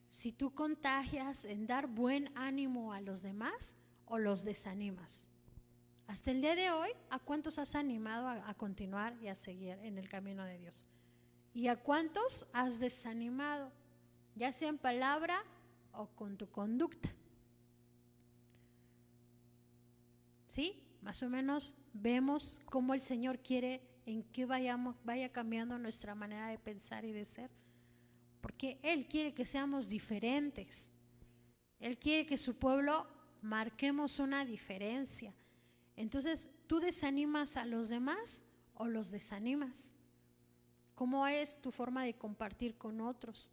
si tú contagias en dar buen ánimo a los demás o los desanimas. Hasta el día de hoy, ¿a cuántos has animado a continuar y a seguir en el camino de Dios? ¿Y a cuántos has desanimado? Ya sea en palabra o con tu conducta. ¿Sí? Más o menos vemos cómo el Señor quiere en que vaya cambiando nuestra manera de pensar y de ser. Porque Él quiere que seamos diferentes. Él quiere que su pueblo marquemos una diferencia. Entonces, ¿tú desanimas a los demás o los desanimas? ¿Cómo es tu forma de compartir con otros?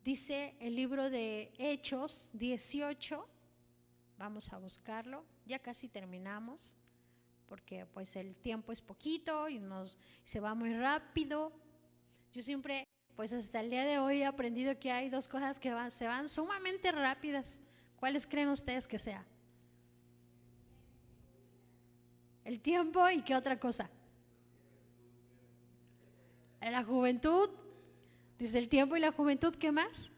Dice el libro de Hechos 18, vamos a buscarlo, ya casi terminamos, porque pues el tiempo es poquito y se va muy rápido. Yo siempre, pues hasta el día de hoy he aprendido que hay dos cosas que se van sumamente rápidas. ¿Cuáles creen ustedes que sea? El tiempo y ¿qué otra cosa? La juventud. Dice el tiempo y la juventud, ¿qué más?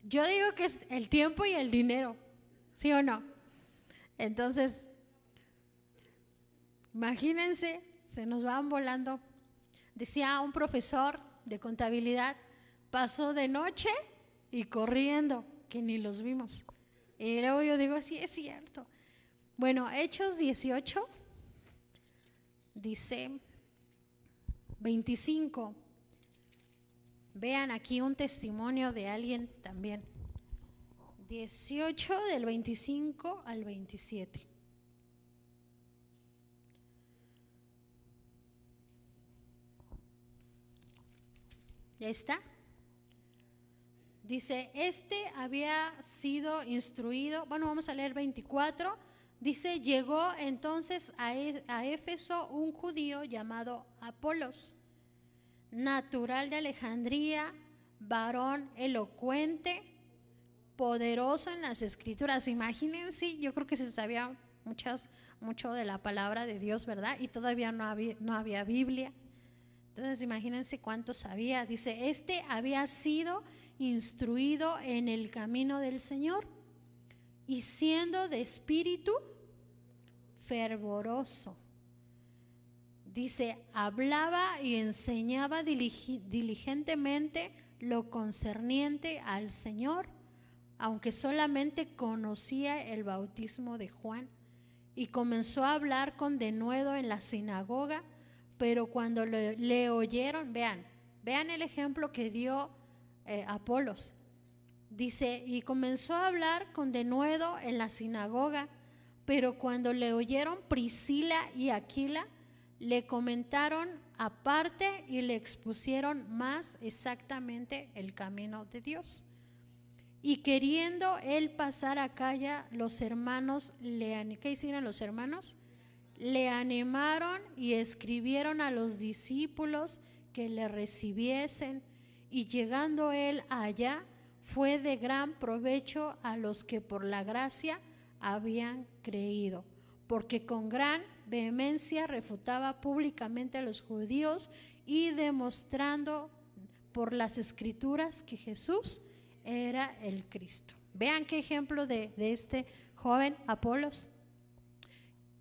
Yo digo que es el tiempo y el dinero, ¿sí o no? Entonces, Imagínense, se nos van volando. Decía un profesor de contabilidad, pasó de noche y corriendo, que ni los vimos. Y luego yo digo, sí, es cierto. Bueno, Hechos 18, dice 25. Vean aquí un testimonio de alguien también. 18 del 25 al 27. ¿Ya está? Dice, había sido instruido, bueno, vamos a leer 24. Dice, llegó entonces a Éfeso un judío llamado Apolos, natural de Alejandría, varón elocuente, poderoso en las escrituras. Imagínense, yo creo que se sabía mucho de la palabra de Dios, ¿verdad? Y todavía no había Biblia. Entonces imagínense cuánto sabía. Dice, había sido instruido en el camino del Señor y siendo de espíritu fervoroso. Dice, hablaba y enseñaba diligentemente lo concerniente al Señor, aunque solamente conocía el bautismo de Juan, y comenzó a hablar con denuedo en la sinagoga. Pero cuando le oyeron, vean el ejemplo que dio Apolos. Dice, y comenzó a hablar con denuedo en la sinagoga, pero cuando le oyeron Priscila y Aquila, le comentaron aparte y le expusieron más exactamente el camino de Dios. Y queriendo él pasar a Acaya, los hermanos ¿qué hicieron los hermanos? Le animaron y escribieron a los discípulos que le recibiesen, y llegando él allá, fue de gran provecho a los que por la gracia habían creído, porque con gran vehemencia refutaba públicamente a los judíos y demostrando por las escrituras que Jesús era el Cristo. Vean qué ejemplo de este joven Apolos,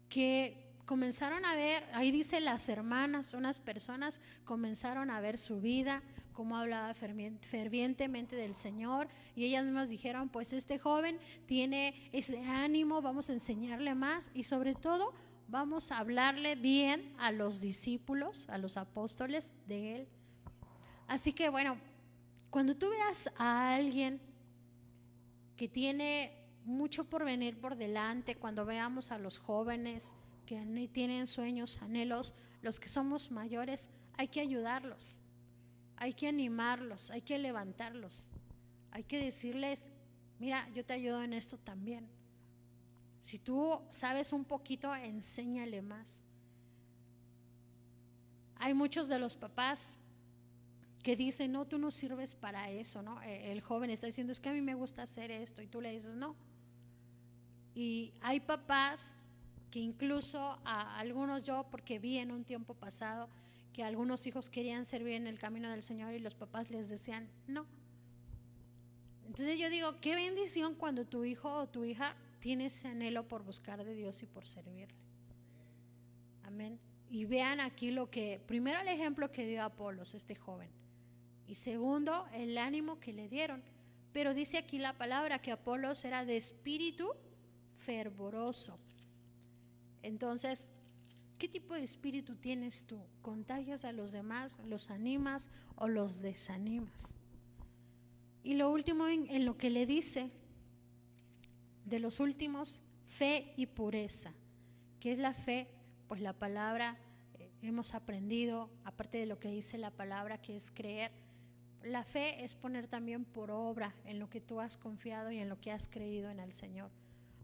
que comenzaron a ver, ahí dice las hermanas, unas personas comenzaron a ver su vida, cómo hablaba fervientemente del Señor, y ellas mismas dijeron, pues este joven tiene ese ánimo, vamos a enseñarle más y sobre todo vamos a hablarle bien a los discípulos, a los apóstoles de él. Así que bueno, cuando tú veas a alguien que tiene mucho por venir por delante, cuando veamos a los jóvenes que tienen sueños, anhelos, los que somos mayores, hay que ayudarlos, hay que animarlos, hay que levantarlos, hay que decirles, mira, yo te ayudo en esto también. Si tú sabes un poquito, enséñale más. Hay muchos de los papás que dicen, no, tú no sirves para eso, ¿no? El joven está diciendo, es que a mí me gusta hacer esto, y tú le dices, no. Y hay papás que incluso a algunos, yo porque vi en un tiempo pasado que algunos hijos querían servir en el camino del Señor y los papás les decían no. Entonces yo digo, qué bendición cuando tu hijo o tu hija tiene ese anhelo por buscar de Dios y por servirle. Amén. Y vean aquí primero el ejemplo que dio Apolos, este joven, y segundo el ánimo que le dieron. Pero dice aquí la palabra que Apolos era de espíritu fervoroso. Entonces, ¿qué tipo de espíritu tienes tú? ¿Contagias a los demás, los animas o los desanimas? Y lo último en lo que le dice, de los últimos, fe y pureza. ¿Qué es la fe? Pues la palabra, hemos aprendido, aparte de lo que dice la palabra, que es creer, la fe es poner también por obra en lo que tú has confiado y en lo que has creído en el Señor.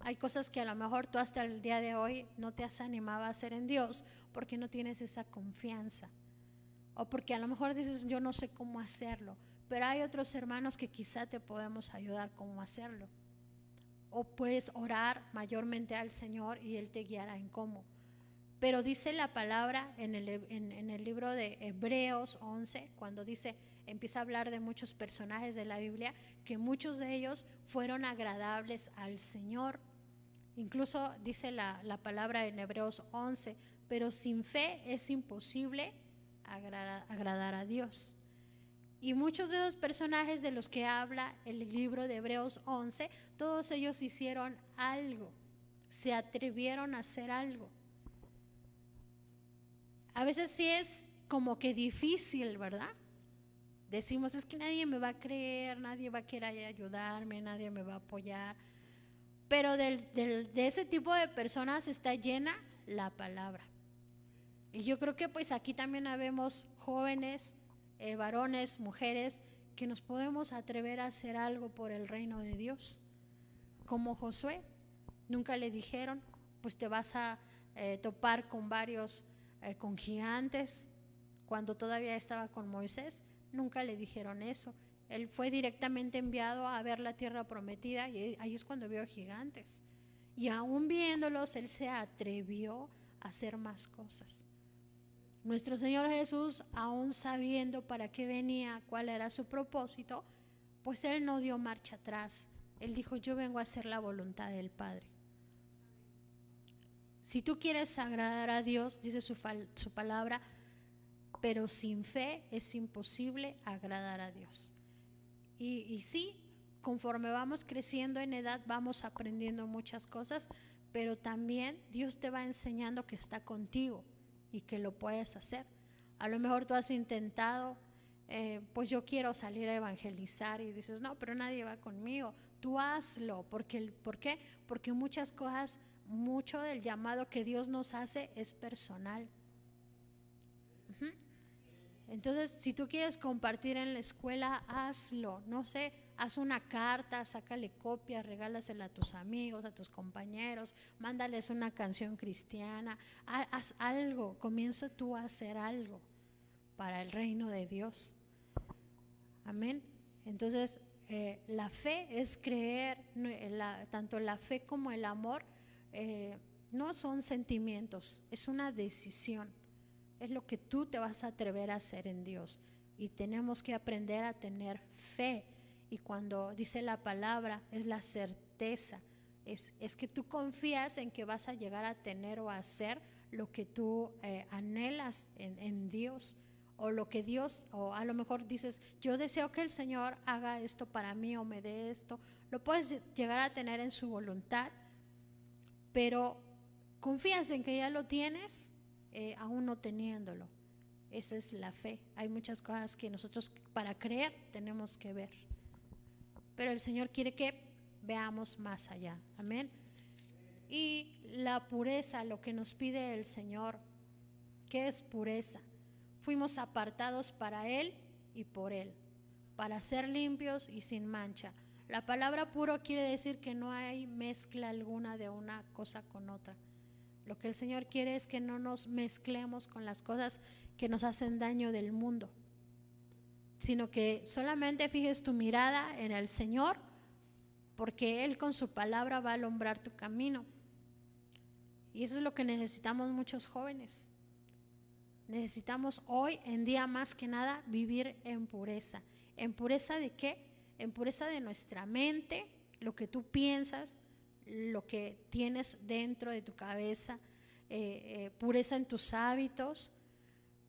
Hay cosas que a lo mejor tú hasta el día de hoy no te has animado a hacer en Dios porque no tienes esa confianza, o porque a lo mejor dices, yo no sé cómo hacerlo, pero hay otros hermanos que quizá te podemos ayudar cómo hacerlo, o puedes orar mayormente al Señor y Él te guiará en cómo. Pero dice la palabra en el libro de Hebreos 11, cuando empieza a hablar de muchos personajes de la Biblia, que muchos de ellos fueron agradables al Señor. Incluso dice la palabra en Hebreos 11, pero sin fe es imposible agradar a Dios. Y muchos de los personajes de los que habla el libro de Hebreos 11, todos ellos hicieron algo, se atrevieron a hacer algo. A veces sí es como que difícil, ¿verdad? Decimos, es que nadie me va a creer, nadie va a querer ayudarme, nadie me va a apoyar. Pero de ese tipo de personas está llena la palabra. Y yo creo que pues aquí también habemos jóvenes, varones, mujeres, que nos podemos atrever a hacer algo por el reino de Dios. Como Josué, nunca le dijeron, pues te vas a topar con con gigantes. Cuando todavía estaba con Moisés, nunca le dijeron eso. Él fue directamente enviado a ver la tierra prometida y ahí es cuando vio gigantes. Y aún viéndolos, él se atrevió a hacer más cosas. Nuestro Señor Jesús, aún sabiendo para qué venía, cuál era su propósito, pues Él no dio marcha atrás. Él dijo, yo vengo a hacer la voluntad del Padre. Si tú quieres agradar a Dios, dice su palabra, pero sin fe es imposible agradar a Dios. Y sí, conforme vamos creciendo en edad, vamos aprendiendo muchas cosas, pero también Dios te va enseñando que está contigo y que lo puedes hacer. A lo mejor tú has intentado, pues yo quiero salir a evangelizar y dices, no, pero nadie va conmigo. Tú hazlo. ¿Por qué? Porque muchas cosas, mucho del llamado que Dios nos hace es personal. Entonces, si tú quieres compartir en la escuela, hazlo. No sé, haz una carta, sácale copias, regálasela a tus amigos, a tus compañeros, mándales una canción cristiana, haz algo, comienza tú a hacer algo para el reino de Dios. Amén. Entonces, la fe es creer, tanto la fe como el amor no son sentimientos, es una decisión. Es lo que tú te vas a atrever a hacer en Dios. Y tenemos que aprender a tener fe. Y cuando dice la palabra, es la certeza. Es que tú confías en que vas a llegar a tener o a hacer lo que tú anhelas en Dios. O lo que Dios, o a lo mejor dices, yo deseo que el Señor haga esto para mí o me dé esto. Lo puedes llegar a tener en su voluntad, pero confías en que ya lo tienes. Aún no teniéndolo. Esa es la fe. Hay muchas cosas que nosotros para creer tenemos que ver, pero el Señor quiere que veamos más allá. Amén. Y la pureza, lo que nos pide el Señor, ¿qué es pureza? Fuimos apartados para Él y por Él, para ser limpios y sin mancha. La palabra puro quiere decir que no hay mezcla alguna de una cosa con otra. Lo que el Señor quiere es que no nos mezclemos con las cosas que nos hacen daño del mundo, sino que solamente fijes tu mirada en el Señor, porque Él con su palabra va a alumbrar tu camino. Y eso es lo que necesitamos muchos jóvenes. Necesitamos hoy en día más que nada vivir en pureza. ¿En pureza de qué? En pureza de nuestra mente, lo que tú piensas, lo que tienes dentro de tu cabeza, pureza en tus hábitos,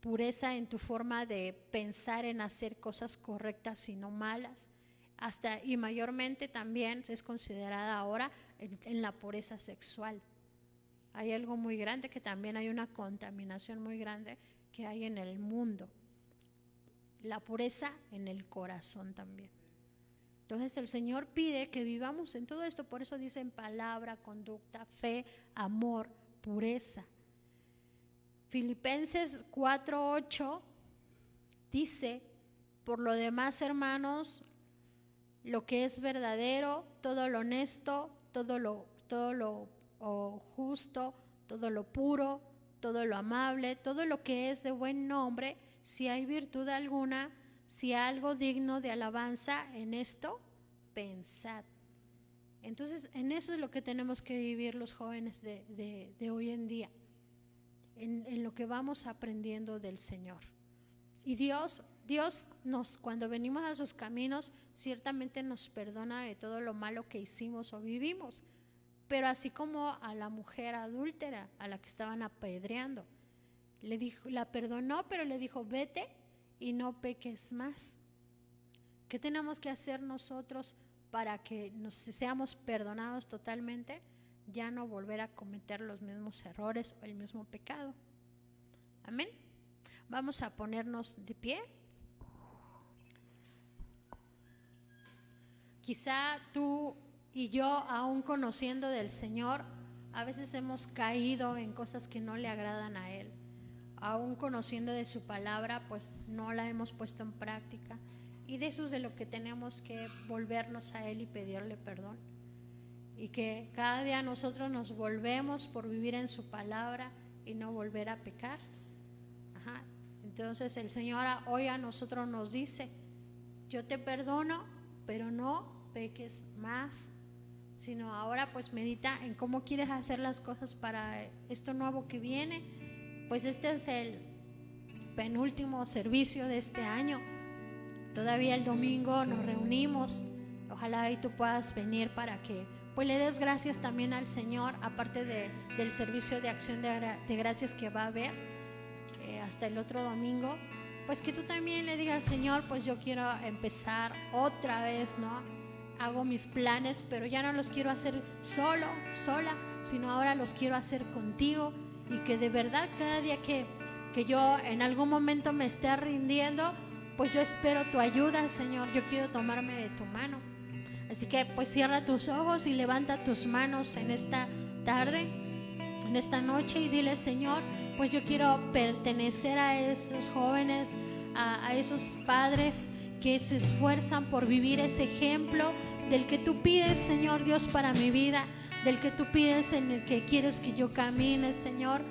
pureza en tu forma de pensar en hacer cosas correctas y no malas, hasta y mayormente también es considerada ahora en la pureza sexual. Hay algo muy grande, que también hay una contaminación muy grande que hay en el mundo, la pureza en el corazón también. Entonces el Señor pide que vivamos en todo esto, por eso dicen palabra, conducta, fe, amor, pureza. Filipenses 4:8 dice, por lo demás, hermanos, lo que es verdadero, todo lo honesto, todo lo justo, todo lo puro, todo lo amable, todo lo que es de buen nombre, si hay virtud alguna, si hay algo digno de alabanza, en esto pensad. Entonces, en eso es lo que tenemos que vivir los jóvenes de hoy en día, en lo que vamos aprendiendo del Señor. Y Dios cuando venimos a sus caminos, ciertamente nos perdona de todo lo malo que hicimos o vivimos, Pero así como a la mujer adúltera, a la que estaban apedreando, le dijo, la perdonó, pero le dijo, vete y no peques más. ¿Qué tenemos que hacer nosotros para que seamos perdonados totalmente? Ya no volver a cometer los mismos errores o el mismo pecado. Amén. Vamos a ponernos de pie. Quizá tú y yo, aún conociendo del Señor, a veces hemos caído en cosas que no le agradan a Él. Aún conociendo de su palabra, pues no la hemos puesto en práctica. Y de eso es de lo que tenemos que volvernos a Él y pedirle perdón. Y que cada día nosotros nos volvemos por vivir en su palabra y no volver a pecar. Ajá. Entonces el Señor hoy a nosotros nos dice, yo te perdono, pero no peques más, sino ahora pues medita en cómo quieres hacer las cosas para esto nuevo que viene. Pues este es el penúltimo servicio de este año. Todavía el domingo nos reunimos. Ojalá y tú puedas venir para que pues le des gracias también al Señor, aparte del servicio de acción de gracias que va a haber hasta el otro domingo. Pues que tú también le digas, Señor, pues yo quiero empezar otra vez, ¿no? Hago mis planes, pero ya no los quiero hacer sola, sino ahora los quiero hacer contigo. Y que de verdad cada día que yo en algún momento me esté rindiendo, pues yo espero tu ayuda, Señor. Yo quiero tomarme de tu mano. Así que pues cierra tus ojos y levanta tus manos en esta tarde, en esta noche, y dile, Señor, pues yo quiero pertenecer a esos jóvenes, a esos padres que se esfuerzan por vivir ese ejemplo del que tú pides, Señor Dios, para mi vida, del que tú pides, en el que quieres que yo camine, Señor.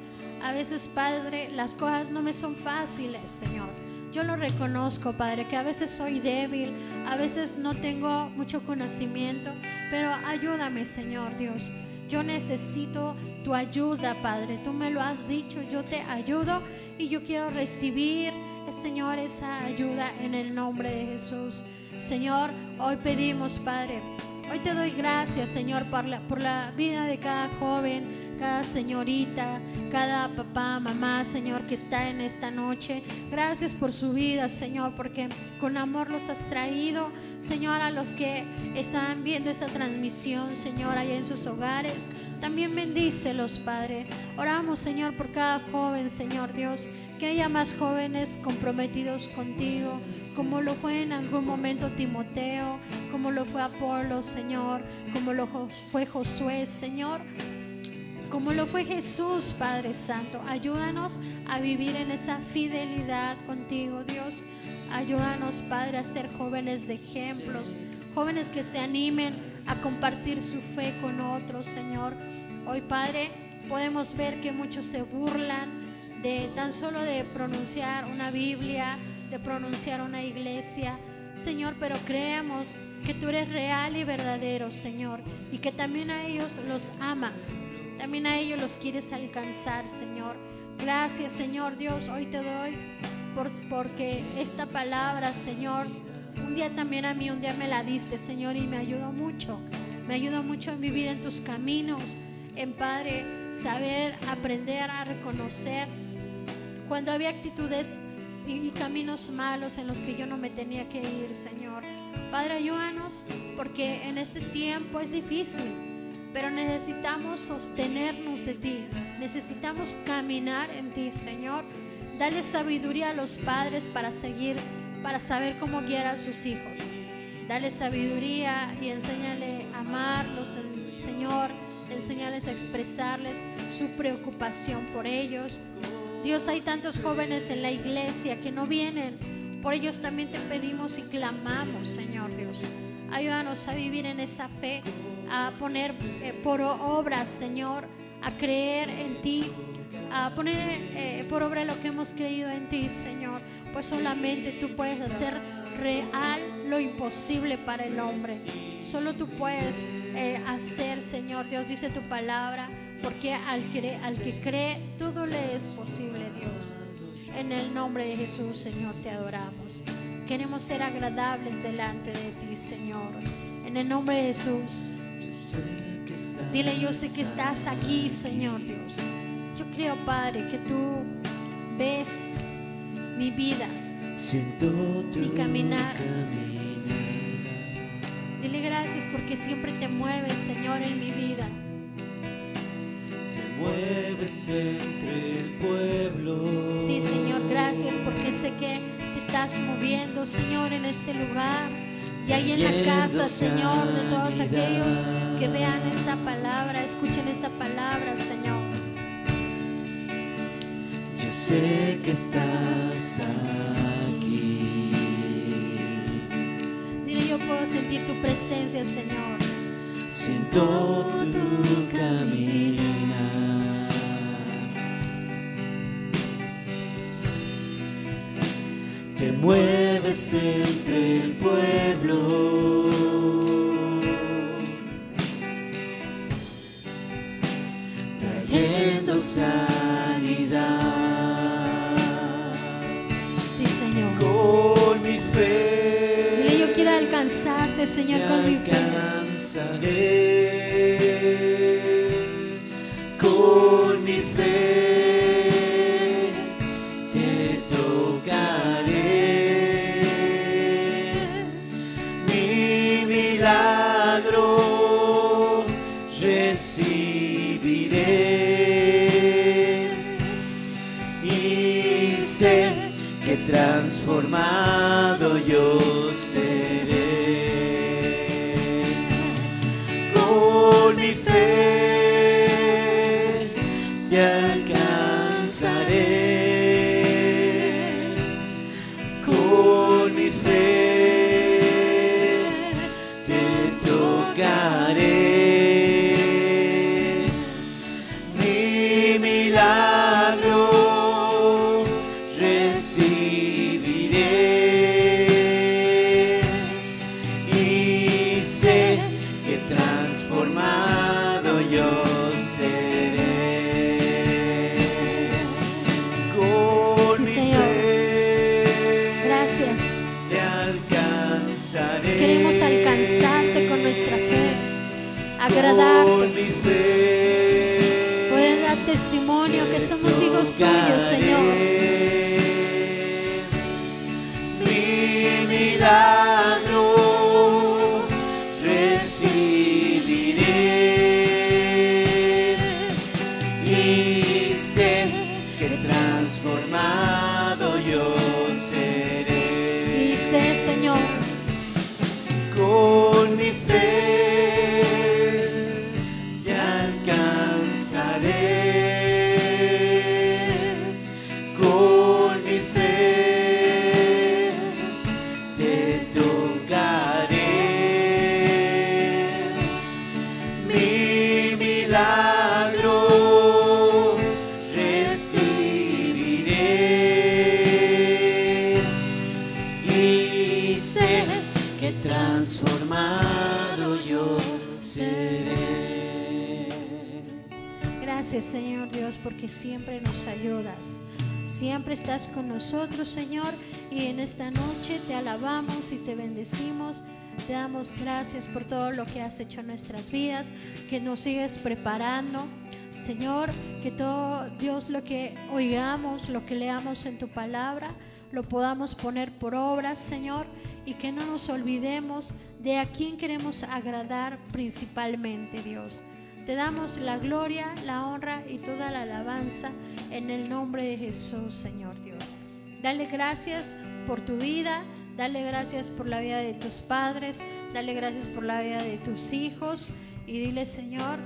A veces, Padre, las cosas no me son fáciles, Señor. Yo lo reconozco, Padre, que a veces soy débil, a veces no tengo mucho conocimiento, pero ayúdame, Señor Dios. Yo necesito tu ayuda, Padre. Tú me lo has dicho, yo te ayudo y yo quiero recibir, Señor, esa ayuda en el nombre de Jesús. Señor, hoy pedimos, Padre, hoy te doy gracias, Señor, por la vida de cada joven, cada señorita, cada papá, mamá, Señor, que está en esta noche. Gracias por su vida, Señor, porque con amor los has traído, Señor, a los que están viendo esta transmisión, Señor, allá en sus hogares. También bendícelos, Padre. Oramos, Señor, por cada joven, Señor Dios, que haya más jóvenes comprometidos contigo, como lo fue en algún momento Timoteo, como lo fue Apolo, Señor, como lo fue Josué, Señor, como lo fue Jesús, Padre Santo. Ayúdanos a vivir en esa fidelidad contigo, Dios. Ayúdanos, Padre, a ser jóvenes de ejemplos, jóvenes que se animen a compartir su fe con otros, Señor. Hoy, Padre, podemos ver que muchos se burlan de tan solo de pronunciar una Biblia, de pronunciar una iglesia, Señor, pero creemos que tú eres real y verdadero, Señor, y que también a ellos los amas, también a ellos los quieres alcanzar, Señor. Gracias, Señor Dios, hoy te doy porque esta palabra, Señor, un día también a mí, un día me la diste, Señor, y me ayudó mucho en vivir en tus caminos, en, Padre, saber, aprender a reconocer cuando había actitudes y caminos malos en los que yo no me tenía que ir, Señor. Padre, ayúdanos, porque en este tiempo es difícil, pero necesitamos sostenernos de ti, necesitamos caminar en ti, Señor. Dale sabiduría a los padres para saber cómo guiar a sus hijos. Dale sabiduría y enséñale a amarlos, Señor. Enséñales a expresarles su preocupación por ellos. Dios, hay tantos jóvenes en la iglesia que no vienen. Por ellos también te pedimos y clamamos, Señor Dios. Ayúdanos a vivir en esa fe, a poner por obra, Señor, a creer en ti, a poner por obra lo que hemos creído en ti, Señor. Pues solamente tú puedes hacer real lo imposible para el hombre. Solo tú puedes hacer, Señor Dios, dice tu palabra, porque al que cree todo le es posible, Dios. En el nombre de Jesús, Señor, te adoramos. Queremos ser agradables delante de ti, Señor. En el nombre de Jesús. Yo sé que Dile, yo sé que estás aquí, Señor Dios. Yo creo, Padre, que tú ves mi vida, Siento tu mi caminar. caminar. Dile gracias porque siempre te mueves, Señor, en mi vida. Te mueves entre el pueblo. Sí, Señor, gracias porque sé que te estás moviendo, Señor, en este lugar. Y ahí en la casa, Señor, de todos aquellos que vean esta palabra, escuchen esta palabra, Señor. Yo sé que estás aquí. Dile, yo puedo sentir tu presencia, Señor. Siento tu caminar. Te mueves entre el pueblo. Trayendo sanidad. Sí, Señor. Con mi fe. Dile, yo quiero alcanzarte, Señor, con mi fe. Alcanzaré. Con mi fe te tocaré. Mi milagro recibiré. Y sé que transformado yo seré. Con mi fe te alcanzaré. Con mi fe te tocaré. Mi milagro recibiré. Y sé que transformado yo seré. Con Sí, mi Señor. fe Gracias. te alcanzaré. Queremos alcanzarte con nuestra fe, Con agradarte, mi fe poder dar testimonio que somos hijos tuyos, Señor. Mi milagro recibiré. Y sé que transformado yo seré. Y sé, Señor, Con mi fe te alcanzaré. Con mi fe te tocaré. Mi milagro recibiré. Y sé que transformado yo seré. gracias, Señor Dios, porque siempre nos ayudas. Siempre estás con nosotros, Señor, y en esta noche te alabamos y te bendecimos. Te damos gracias por todo lo que has hecho en nuestras vidas, que nos sigues preparando, Señor, que todo, Dios, lo que oigamos, lo que leamos en tu palabra, lo podamos poner por obra, Señor, y que no nos olvidemos de a quién queremos agradar principalmente, Dios. Te damos la gloria, la honra y toda la alabanza en el nombre de Jesús, Señor Dios. Dale gracias por tu vida, dale gracias por la vida de tus padres, dale gracias por la vida de tus hijos y dile, Señor,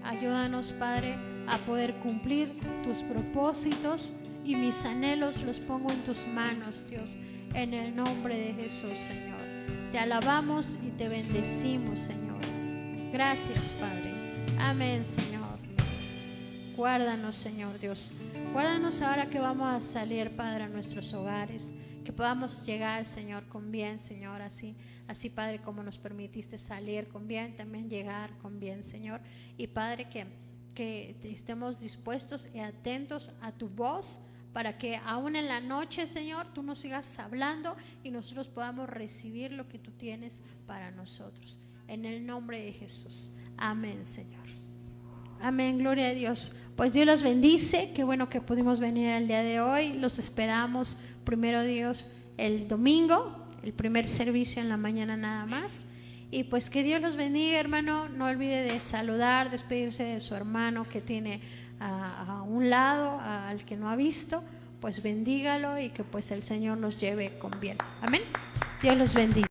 ayúdanos, Padre, a poder cumplir tus propósitos y mis anhelos los pongo en tus manos, Dios, en el nombre de Jesús, Señor. Te alabamos y te bendecimos, Señor. Gracias, Padre. Amén, Señor. Guárdanos, Señor Dios. Guárdanos ahora que vamos a salir, Padre, a nuestros hogares. Que podamos llegar, Señor, con bien, Señor. Así, Padre, como nos permitiste salir con bien, también llegar con bien, Señor. Y, Padre, que estemos dispuestos y atentos a tu voz, para que aún en la noche, Señor, tú nos sigas hablando y nosotros podamos recibir lo que tú tienes para nosotros. en el nombre de Jesús. Amén, Señor. Amén, gloria a Dios. Pues Dios los bendice. Qué bueno que pudimos venir el día de hoy. Los esperamos, primero Dios, el domingo, el primer servicio en la mañana nada más. Y pues que Dios los bendiga, hermano. No olvide de saludar, despedirse de su hermano que tiene a un lado, al que no ha visto. Pues bendígalo y que pues el Señor los lleve con bien. Amén. Dios los bendiga.